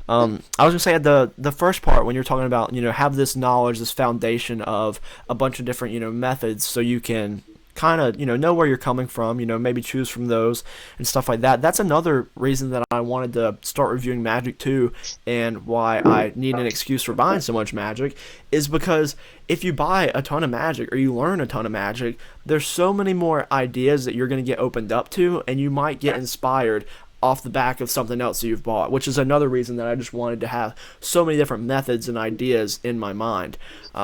I was gonna say at the first part, when you're talking about have this knowledge, this foundation of a bunch of different methods, so you can kind of know where you're coming from, maybe choose from those and stuff like that. That's another reason that I wanted to start reviewing magic too, and why I need an excuse for buying so much magic is because if you buy a ton of magic or you learn a ton of magic, there's so many more ideas that you're going to get opened up to, and you might get inspired off the back of something else that you've bought, which is another reason that I just wanted to have so many different methods and ideas in my mind,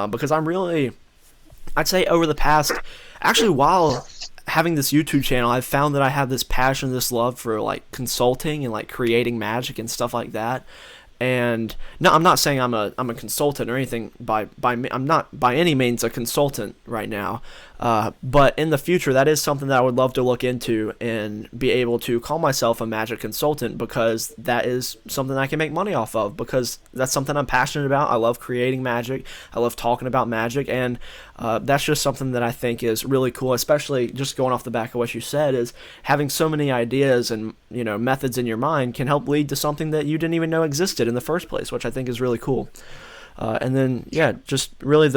because I'd say over the past, actually while having this YouTube channel, I've found that I have this passion, this love for like consulting and like creating magic and stuff like that. And no, I'm not saying I'm a consultant or anything I'm not by any means a consultant right now. But in the future, that is something that I would love to look into and be able to call myself a magic consultant, because that is something I can make money off of, because that's something I'm passionate about. I love creating magic. I love talking about magic, and that's just something that I think is really cool, especially just going off the back of what you said, is having so many ideas and methods in your mind can help lead to something that you didn't even know existed in the first place, which I think is really cool. And then, yeah, just really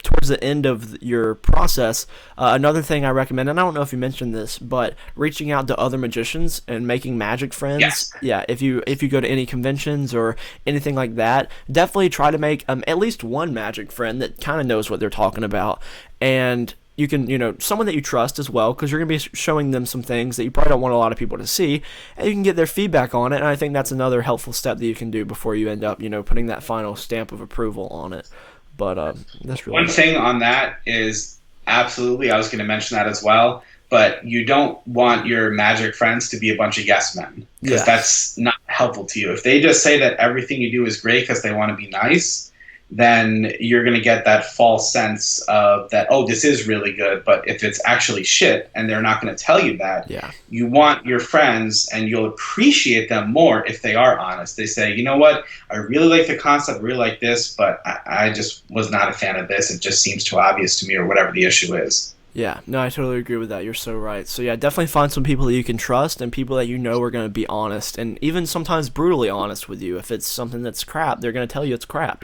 towards the end of your process, another thing I recommend, and I don't know if you mentioned this, but reaching out to other magicians and making magic friends. Yes. Yeah, if you go to any conventions or anything like that, definitely try to make at least one magic friend that kind of knows what they're talking about, and you can, someone that you trust as well, because you're going to be showing them some things that you probably don't want a lot of people to see, and you can get their feedback on it, and I think that's another helpful step that you can do before you end up, putting that final stamp of approval on it. But that's really One thing on that is, absolutely, I was going to mention that as well, but you don't want your magic friends to be a bunch of yes men, because that's not helpful to you. If they just say that everything you do is great because they want to be nice, then you're going to get that false sense of that, oh, this is really good. But if it's actually shit and they're not going to tell you that, you want your friends, and you'll appreciate them more if they are honest. They say, you know what, I really like the concept, really like this, but I just was not a fan of this. It just seems too obvious to me, or whatever the issue is. Yeah, no, I totally agree with that. You're so right. So yeah, definitely find some people that you can trust, and people that are going to be honest, and even sometimes brutally honest with you. If it's something that's crap, they're going to tell you it's crap,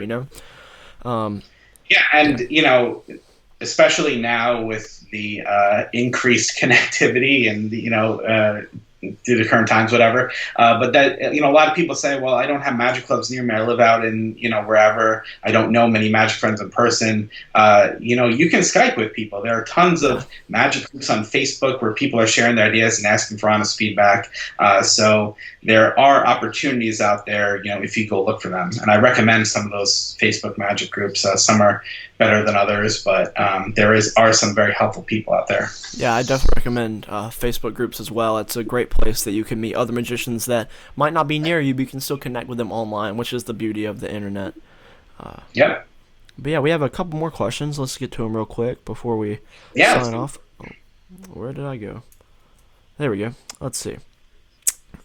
Especially now with the increased connectivity and due to current times, whatever. But that, a lot of people say, well, I don't have magic clubs near me. I live out in, wherever. I don't know many magic friends in person. You can Skype with people. There are tons of magic groups on Facebook where people are sharing their ideas and asking for honest feedback. So there are opportunities out there, if you go look for them. And I recommend some of those Facebook magic groups. Some are better than others, but there are some very helpful people out there. Yeah, I definitely recommend Facebook groups as well. It's a great place that you can meet other magicians that might not be near you, but you can still connect with them online, which is the beauty of the internet. But yeah, we have a couple more questions. Let's get to them real quick before we sign off. Oh, where did I go? There we go. Let's see.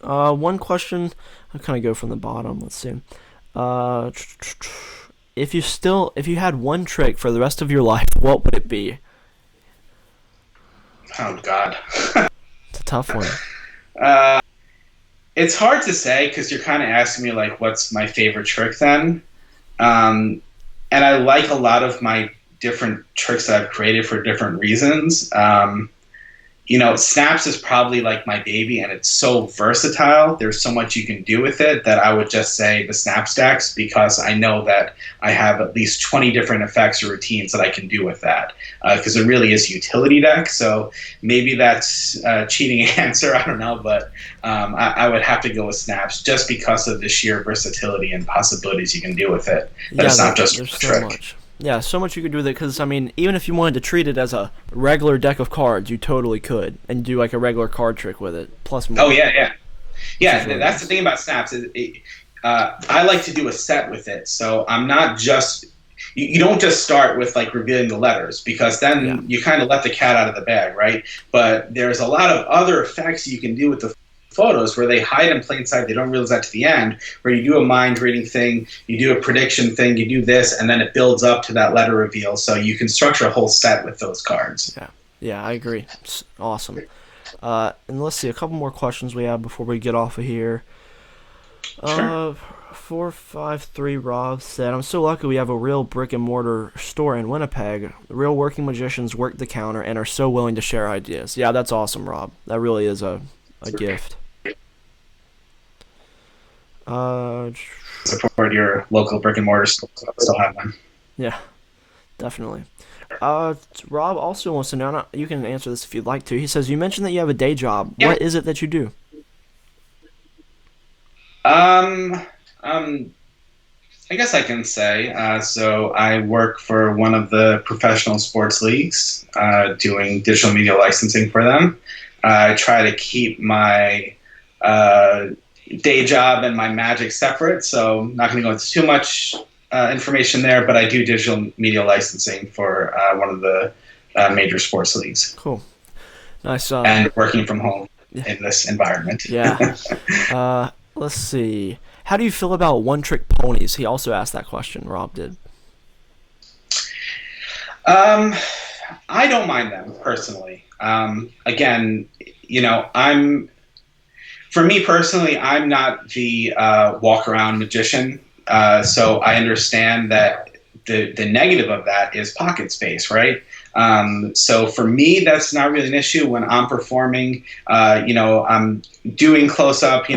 One question. I'll kind of go from the bottom. Let's see. If you had one trick for the rest of your life, what would it be? Oh God. It's a tough one. Uh, it's hard to say because you're kind of asking me like, what's my favorite trick then? Um, and I like a lot of my different tricks that I've created for different reasons. Snaps is probably like my baby, and it's so versatile. There's so much you can do with it that I would just say the snap stacks because I know that I have at least 20 different effects or routines that I can do with that because it really is a utility deck. So maybe that's a cheating answer. I don't know, but I would have to go with snaps just because of the sheer versatility and possibilities you can do with it. That it's not just a trick. So much. Yeah, so much you could do with it because, I mean, even if you wanted to treat it as a regular deck of cards, you totally could and do like a regular card trick with it, plus more. Oh, yeah. Yeah, really that's nice. The thing about snaps. I like to do a set with it, so I'm not just – you don't just start with like revealing the letters because then you kind of let the cat out of the bag, right? But there's a lot of other effects you can do with the photos where they hide in plain sight. They don't realize that to the end, where you do a mind reading thing, you do a prediction thing, you do this, and then it builds up to that letter reveal. So you can structure a whole set with those cards. Yeah, I agree. It's awesome. And let's see, a couple more questions we have before we get off of here. Sure. 453 Rob said, I'm so lucky we have a real brick and mortar store in Winnipeg. The real working magicians work the counter and are so willing to share ideas. Yeah, that's awesome, Rob. That really is a gift. Support your local brick and mortar store. Still have them. Yeah, definitely. Rob also wants to know, you can answer this if you'd like to. He says, you mentioned that you have a day job. Yeah. What is it that you do? I guess I can say. So I work for one of the professional sports leagues, doing digital media licensing for them. I try to keep my day job and my magic separate, so I'm not going to go into too much information there, but I do digital media licensing for one of the major sports leagues. Cool. Nice. And working from home in this environment. Yeah. Let's see. How do you feel about one-trick ponies? He also asked that question, Rob did. I don't mind them, personally. Again, for me personally, I'm not the walk-around magician, so I understand that the negative of that is pocket space, right? So for me, that's not really an issue when I'm performing. I'm doing close-up,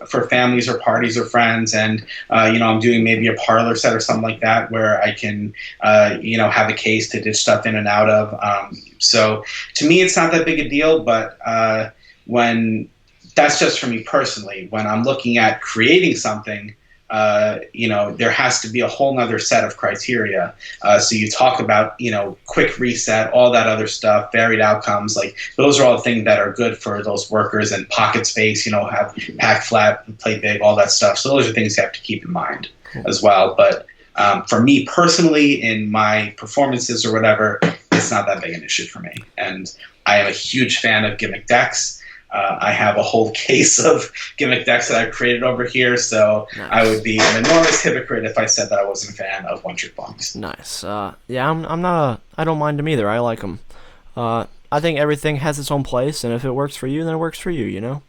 for families or parties or friends, and I'm doing maybe a parlor set or something like that where I can, have a case to ditch stuff in and out of. So to me, it's not that big a deal, but when that's just for me personally. When I'm looking at creating something, there has to be a whole nother set of criteria. So you talk about, quick reset, all that other stuff, varied outcomes. Like those are all things that are good for those workers, and pocket space, have pack flat, play big, all that stuff. So those are things you have to keep in mind as well. But for me personally, in my performances or whatever, it's not that big an issue for me. And I am a huge fan of gimmick decks. I have a whole case of gimmick decks that I've created over here, so nice. I would be an enormous hypocrite if I said that I wasn't a fan of one-trick ponies. Nice. Yeah, I'm not. I don't mind them either. I like them. I think everything has its own place, and if it works for you, then it works for you.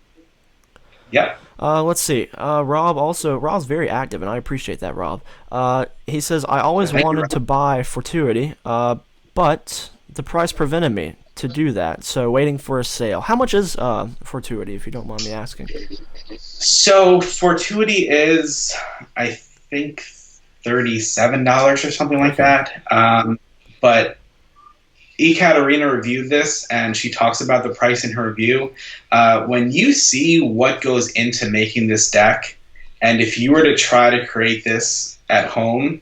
Yep. Let's see. Rob's very active, and I appreciate that, Rob. He says, I always wanted to buy Fortuity, but the price prevented me to do that, so waiting for a sale. How much is Fortuity, if you don't mind me asking? So Fortuity is, I think, $37 or something like that. But Ekaterina reviewed this, and she talks about the price in her review. When you see what goes into making this deck, and if you were to try to create this at home,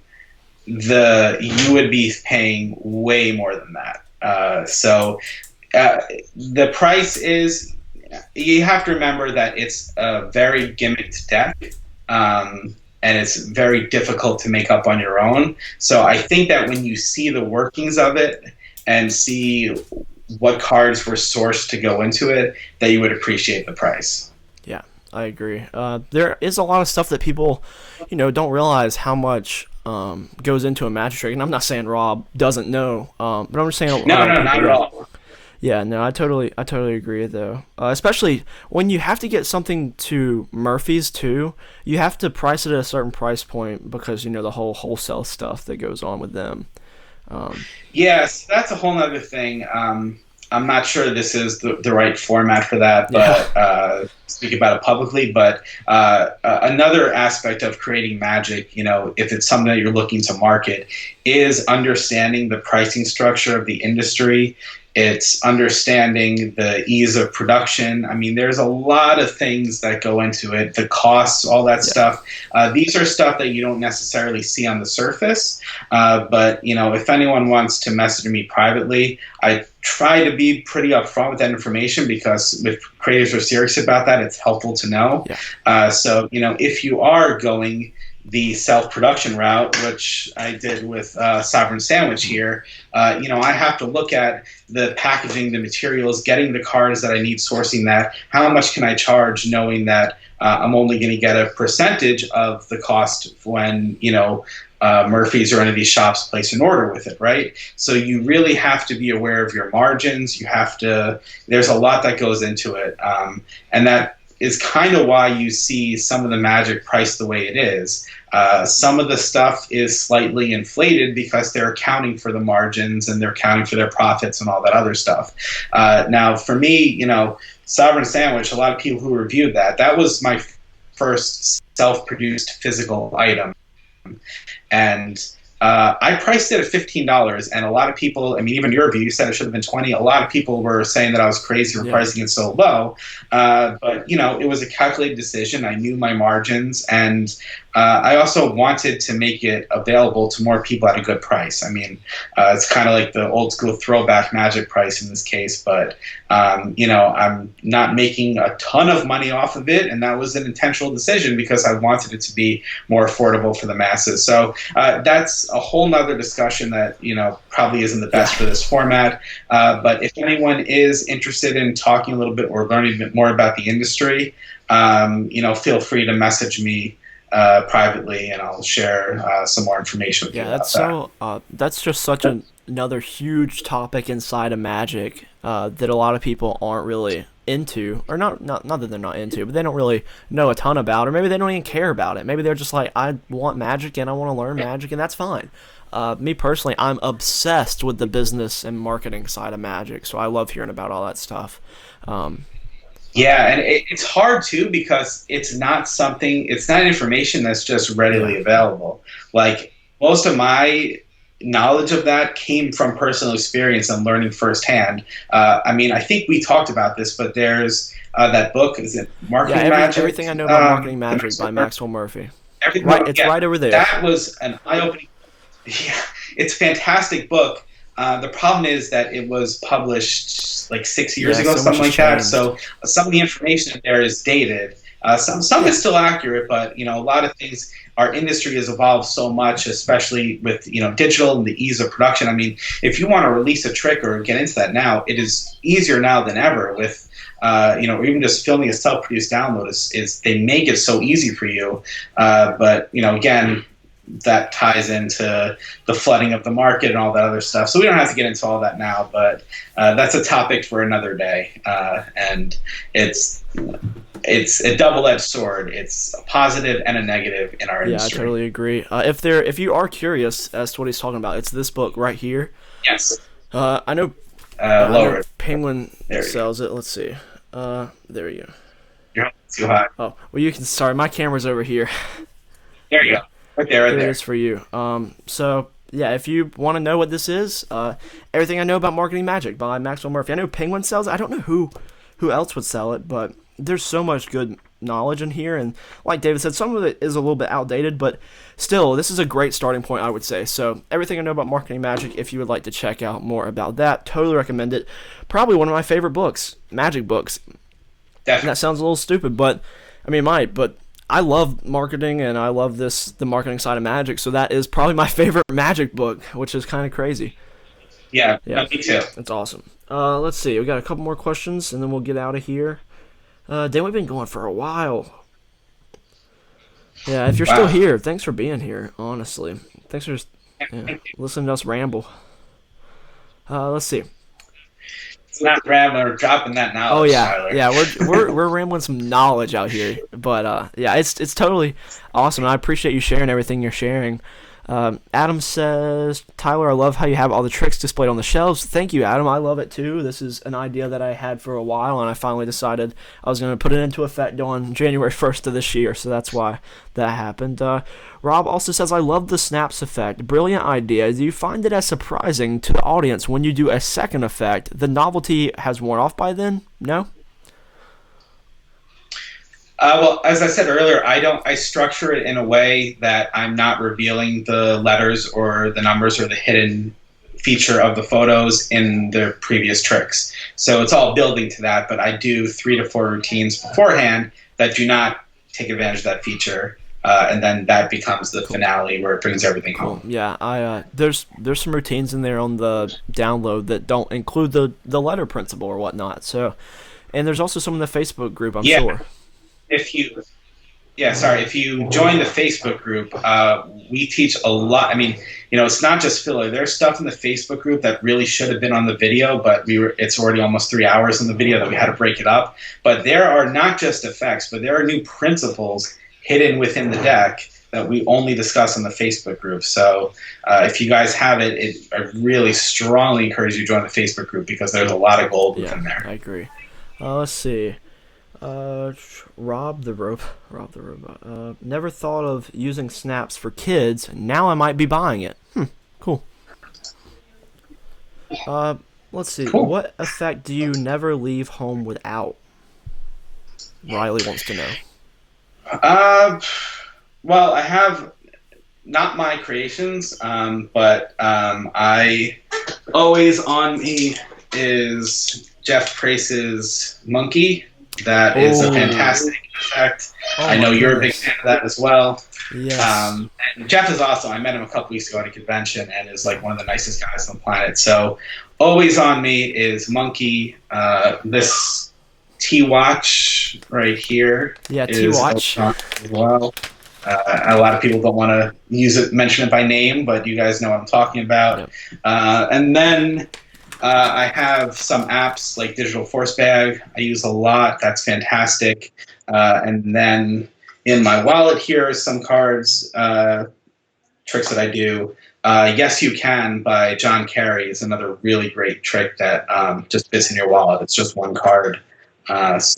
you would be paying way more than that. So the price is, you have to remember that it's a very gimmicked deck, and it's very difficult to make up on your own. So I think that when you see the workings of it and see what cards were sourced to go into it, that you would appreciate the price. Yeah, I agree. There is a lot of stuff that people, don't realize how much goes into a magic trick, and I'm not saying Rob doesn't know, but I'm just saying no, not at all. Yeah, no, I totally agree though. Especially when you have to get something to Murphy's too, you have to price it at a certain price point because the whole wholesale stuff that goes on with them. Um, Yes, that's a whole other thing. I'm not sure this is the right format for that, yeah, but speak about it publicly. But another aspect of creating magic, if it's something that you're looking to market, is understanding the pricing structure of the industry. It's understanding the ease of production. I mean, there's a lot of things that go into it, the costs, all that yeah, stuff. These are stuff that you don't necessarily see on the surface. But if anyone wants to message me privately, I try to be pretty upfront with that information because if creators are serious about that, it's helpful to know. yeah, So if you are going the self-production route, which I did with Sovereign Sandwich here, I have to look at the packaging, the materials, getting the cards that I need, sourcing that. How much can I charge, knowing that I'm only going to get a percentage of the cost when Murphy's or any of these shops place an order with it, right? So you really have to be aware of your margins. There's a lot that goes into it, and that is kind of why you see some of the magic priced the way it is. Some of the stuff is slightly inflated because they're accounting for the margins and they're accounting for their profits and all that other stuff. Now, for me, Sovereign Sandwich, a lot of people who reviewed that was my first self-produced physical item. And I priced it at $15, and a lot of people, I mean, even your review, you said it should have been 20. A lot of people were saying that I was crazy for pricing it so low. But, it was a calculated decision. I knew my margins, and I also wanted to make it available to more people at a good price. I mean, it's kind of like the old school throwback magic price in this case, but, I'm not making a ton of money off of it, and that was an intentional decision because I wanted it to be more affordable for the masses. So that's a whole nother discussion that, probably isn't the best for this format. But if anyone is interested in talking a little bit or learning a bit more about the industry, feel free to message me privately, and I'll share some more information with you about that. That's just such another huge topic inside of Magic that a lot of people aren't really into, or not that they're not into, but they don't really know a ton about, or maybe they don't even care about it. Maybe they're just like, I want Magic and I want to learn Magic, and that's fine. Me personally, I'm obsessed with the business and marketing side of Magic, so I love hearing about all that stuff. Yeah, and it's hard too because it's not information that's just readily available. Like, most of my knowledge of that came from personal experience and learning firsthand. I mean, I think we talked about this, but there's that book, is it Marketing Magic? Everything I Know About Marketing Magic by Maxwell Murphy. It's right over there. That was an eye-opening. Yeah, it's a fantastic book. The problem is that it was published like 6 years ago, something like that. So some of the information there is dated. Some is still accurate, but a lot of things. Our industry has evolved so much, especially with digital and the ease of production. I mean, if you want to release a trick or get into that now, it is easier now than ever. With even just filming a self-produced download is they make it so easy for you. But again, that ties into the flooding of the market and all that other stuff. So we don't have to get into all that now, but that's a topic for another day. And it's a double-edged sword. It's a positive and a negative in our industry. Yeah, I totally agree. If you are curious as to what he's talking about, it's this book right here. Yes. I know Penguin sells it. Let's see. There you go. You're too high. Oh, well, sorry, my camera's over here. There you go. Right there. It is for you. So yeah, if you want to know what this is, Everything I Know About Marketing Magic by Maxwell Murphy. I know Penguin sells it. I don't know who else would sell it, but there's so much good knowledge in here, and like David said, some of it is a little bit outdated, but still, this is a great starting point, I would say. So Everything I Know About Marketing Magic, if you would like to check out more about that, totally recommend it. Probably one of my favorite books, Magic books. Definitely. And that sounds a little stupid, but I mean, but I love marketing, and I love the marketing side of Magic, so that is probably my favorite Magic book, which is kind of crazy. Yeah, me too. It's awesome. Let's see, we got a couple more questions, and then we'll get out of here. Dan, we've been going for a while. Yeah, if you're still here, thanks for being here, honestly. Thanks for listening to us ramble. Let's see. not rambling or dropping that knowledge. Oh yeah, Tyler. yeah. We're rambling some knowledge out here, but yeah, it's totally awesome. I appreciate you sharing everything you're sharing. Adam says, Tyler, I love how you have all the tricks displayed on the shelves. Thank you, Adam. I love it too. This is an idea that I had for a while, and I finally decided I was going to put it into effect on January 1st of this year, so that's why that happened. Rob also says, I love the snaps effect. Brilliant idea. Do you find it as surprising to the audience when you do a second effect? The novelty has worn off by then? No? Well, as I said earlier, I structure it in a way that I'm not revealing the letters or the numbers or the hidden feature of the photos in the previous tricks. So it's all building to that, but I do 3 to 4 routines beforehand that do not take advantage of that feature. And then that becomes the finale where it brings everything home. Yeah, there's some routines in there on the download that don't include the letter principle or whatnot. So, and there's also some in the Facebook group, I'm sure. If you join the Facebook group, we teach a lot. I mean, it's not just filler. There's stuff in the Facebook group that really should have been on the video, but it's already almost 3 hours in the video that we had to break it up. But there are not just effects, but there are new principles hidden within the deck that we only discuss in the Facebook group. So if you guys have it, I really strongly encourage you to join the Facebook group because there's a lot of gold within there. I agree. Let's see. Rob the Robot. Never thought of using snaps for kids. Now I might be buying it. Cool. Let's see. Cool. What effect do you never leave home without? Riley wants to know. Well, I have not my creations, but I always on me is Jeff Price's Monkey. That is a fantastic effect. I know you're a big fan of that as well. Yes. And Jeff is awesome. I met him a couple weeks ago at a convention and is like one of the nicest guys on the planet. So always on me is Monkey. This T-Watch right here. Yeah, T-Watch. As well. A lot of people don't want to mention it by name, but you guys know what I'm talking about. Yep. And then I have some apps like Digital Force Bag I use a lot. That's fantastic. And then in my wallet here are some cards, tricks that I do. Yes You Can by John Carey is another really great trick that just fits in your wallet. It's just one card. Those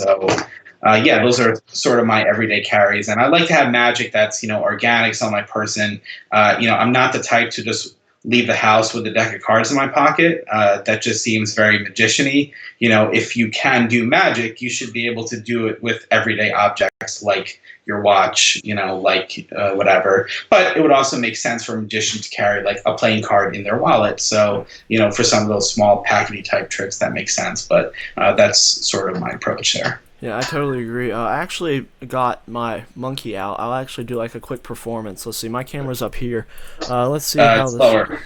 are sort of my everyday carries. And I like to have magic that's, organics on my person. I'm not the type to just leave the house with a deck of cards in my pocket. That just seems very magician-y. If you can do magic, you should be able to do it with everyday objects like your watch, whatever. But it would also make sense for a magician to carry like a playing card in their wallet. So, for some of those small packety type tricks, that makes sense. But that's sort of my approach there. Yeah, I totally agree. I actually got my Monkey out. I'll actually do like a quick performance. Let's see. My camera's up here. Let's see how this. Slower.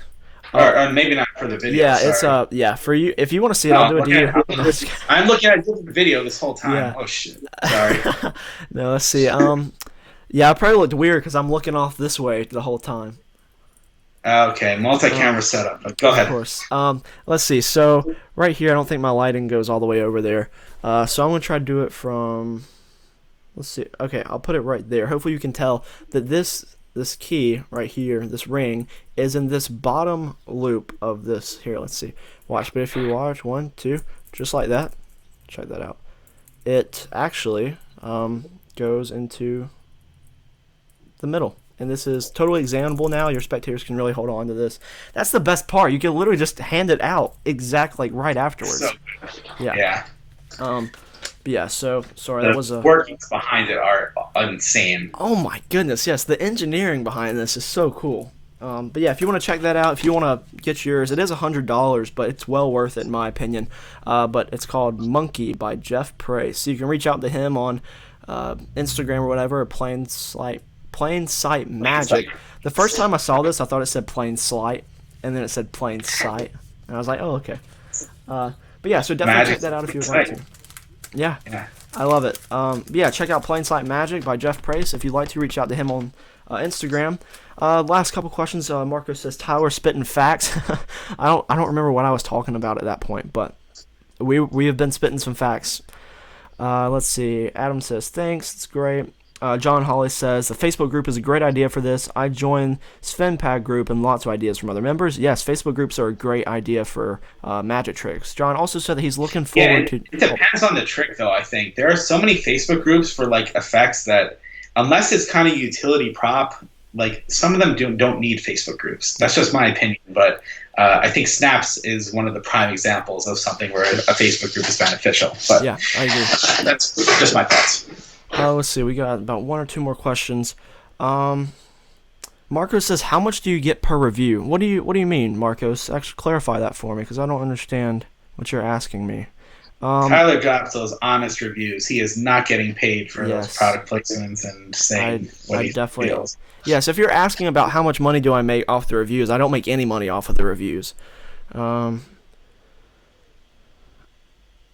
Or maybe not for the video. Yeah, sorry. for you. If you want to see it, I'll do it to you. I'm looking at the video this whole time. Yeah. Oh shit. Sorry. No, let's see. I probably looked weird because I'm looking off this way the whole time. Okay, multi-camera setup. But go ahead. Of course. Let's see. So right here, I don't think my lighting goes all the way over there. So I'm gonna try to do it from. Let's see. Okay, I'll put it right there. Hopefully, you can tell that this key right here, this ring, is in this bottom loop of this. Here, let's see. Watch. But if you watch 1, 2, just like that. Check that out. It actually goes into the middle. And this is totally examinable now. Your spectators can really hold on to this. That's the best part. You can literally just hand it out exactly right afterwards. Yeah. So sorry, that was a workings behind it are insane. Oh my goodness, yes, the engineering behind this is so cool. But yeah, if you want to check that out, if you want to get yours, it is $100, but it's well worth it in my opinion. But it's called Monkey by Jeff Price. So you can reach out to him on Instagram or whatever, or Plain Sight Magic. The first time I saw this, I thought it said Plain Sight, and then it said Plain Sight, and I was like, oh okay. But yeah, so definitely check that out if you would like to. Yeah, I love it. Check out Plain Sight Magic by Jeff Price if you'd like to reach out to him on Instagram. Last couple questions. Marco says, Tyler spitting facts. I don't remember what I was talking about at that point, but we have been spitting some facts. Let's see. Adam says, thanks. It's great. John Holly says, the Facebook group is a great idea for this. I joined SvenPad group and lots of ideas from other members. Yes, Facebook groups are a great idea for magic tricks. John also said that he's looking forward to... It depends on the trick, though, I think. There are so many Facebook groups for, like, effects that, unless it's kind of utility prop, like, some of them don't need Facebook groups. That's just my opinion, but I think Snaps is one of the prime examples of something where a Facebook group is beneficial. But yeah, I agree. That's just my thoughts. Let's see. We got about one or two more questions. Marcos says, "How much do you get per review?" What do you mean, Marcos? Actually, clarify that for me because I don't understand what you're asking me. Tyler drops those honest reviews. He is not getting paid for those product placements and saying what he feels. Yes, if you're asking about how much money do I make off the reviews, I don't make any money off of the reviews. I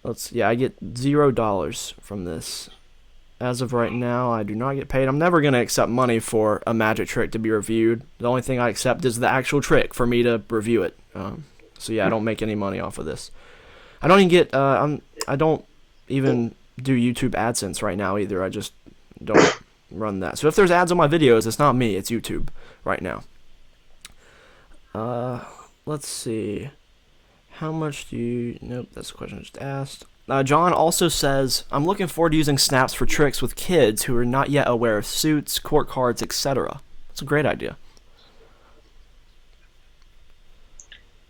get $0 from this. As of right now, I do not get paid. I'm never going to accept money for a magic trick to be reviewed. The only thing I accept is the actual trick for me to review it. So yeah, I don't make any money off of this. I don't even get. I don't even do YouTube AdSense right now either. I just don't run that. So if there's ads on my videos, it's not me. It's YouTube right now. Let's see. How much do you... Nope, that's the question I just asked. John also says, I'm looking forward to using snaps for tricks with kids who are not yet aware of suits, court cards, etc. It's a great idea.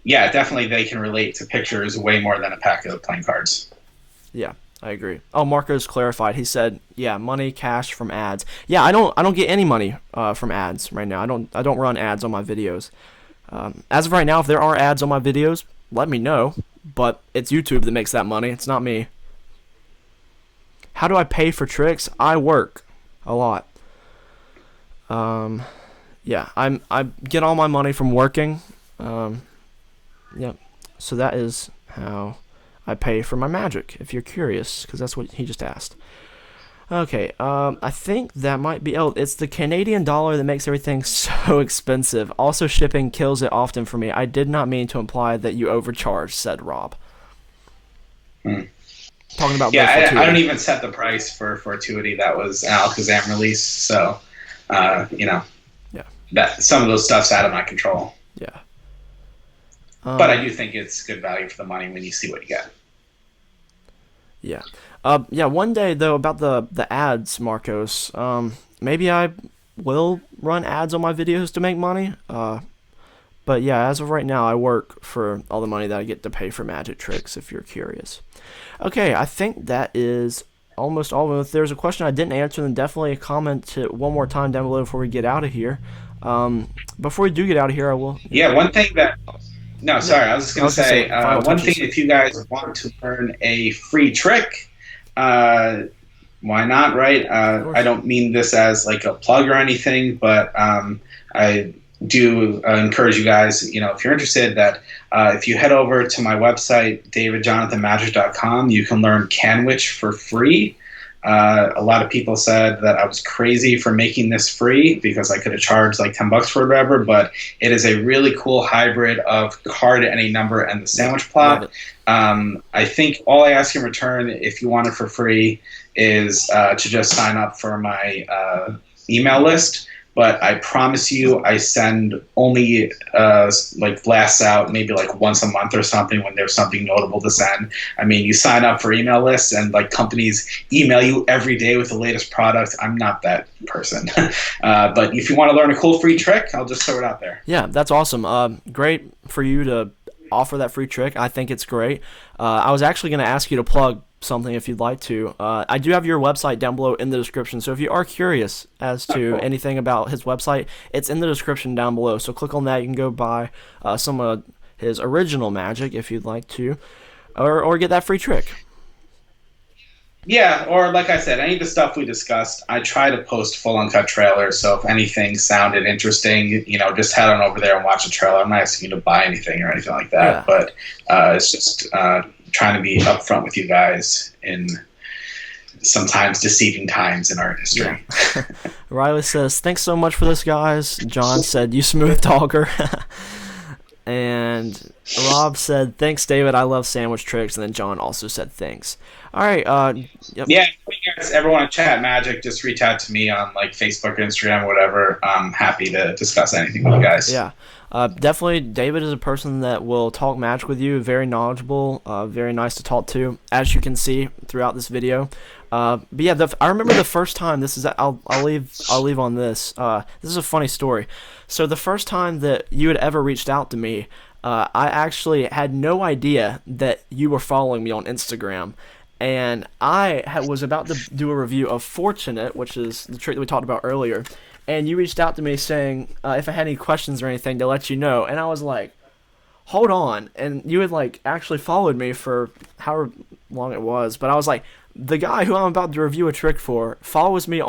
Yeah, definitely they can relate to pictures way more than a pack of playing cards. Yeah, I agree. Oh, Marcos clarified. He said, yeah, money, cash from ads. Yeah, I don't get any money from ads right now. I don't run ads on my videos. As of right now, if there are ads on my videos, let me know. But it's YouTube that makes that money. It's not me. How do I pay for tricks? I work a lot. Yeah, I get all my money from working. Yep. So that is how I pay for my magic, if you're curious, because that's what he just asked. Okay, I think that might be... Oh, it's the Canadian dollar that makes everything so expensive. Also, shipping kills it often for me. I did not mean to imply that you overcharged, said Rob. Talking about... Yeah, I don't even set the price for Fortuity. That was an Alakazam release, so, Yeah. That some of those stuff's out of my control. Yeah. But I do think it's good value for the money when you see what you get. Yeah. Yeah, one day, though, about the ads, Marcos, maybe I will run ads on my videos to make money. But yeah, as of right now, I work for all the money that I get to pay for magic tricks, if you're curious. Okay, I think that is almost all of them. If there's a question I didn't answer, then definitely comment it one more time down below before we get out of here. Before we do get out of here, I will... Yeah, one thing that... No, sorry, I was just going to say, one thing, if you guys want to learn a free trick... why not, right? I don't mean this as like a plug or anything, but I do encourage you guys, if you're interested, that if you head over to my website, davidjonathanmagic.com, you can learn Canwich for free. A lot of people said that I was crazy for making this free because I could have charged like $10 for it or whatever, but it is a really cool hybrid of card at any number and the sandwich plot. I think all I ask in return, if you want it for free, is to just sign up for my email list. But I promise you, I send only like blasts out maybe like once a month or something when there's something notable to send. I mean, you sign up for email lists and like companies email you every day with the latest product. I'm not that person. But if you want to learn a cool free trick, I'll just throw it out there. Yeah, that's awesome. Great for you to offer that free trick. I think it's great. I was actually going to ask you to plug something if you'd like to. I do have your website down below in the description, so if you are curious as to anything about his website, it's in the description down below, so click on that. You can go buy some of his original magic if you'd like to, or get that free trick. Yeah, or like I said, any of the stuff we discussed, I try to post full uncut trailers, so if anything sounded interesting, just head on over there and watch a trailer. I'm not asking you to buy anything or anything like that, but it's just trying to be upfront with you guys in sometimes deceiving times in our industry. Yeah. Riley says, thanks so much for this, guys. John said, you smooth talker. And Rob said, "Thanks, David. I love sandwich tricks." And then John also said, "Thanks." All right. Yep. Yeah, if you guys ever want to chat Magic, just reach out to me on like Facebook or Instagram or whatever. I'm happy to discuss anything with you guys. Yeah. Definitely, David is a person that will talk Magic with you. Very knowledgeable. Very nice to talk to, as you can see throughout this video. But yeah, I remember the first time. This is I'll leave on this. This is a funny story. So the first time that you had ever reached out to me, I actually had no idea that you were following me on Instagram. And I was about to do a review of Fortunate, which is the trick that we talked about earlier. And you reached out to me saying if I had any questions or anything to let you know. And I was like, hold on. And you had like actually followed me for however long it was. But I was like, the guy who I'm about to review a trick for follows me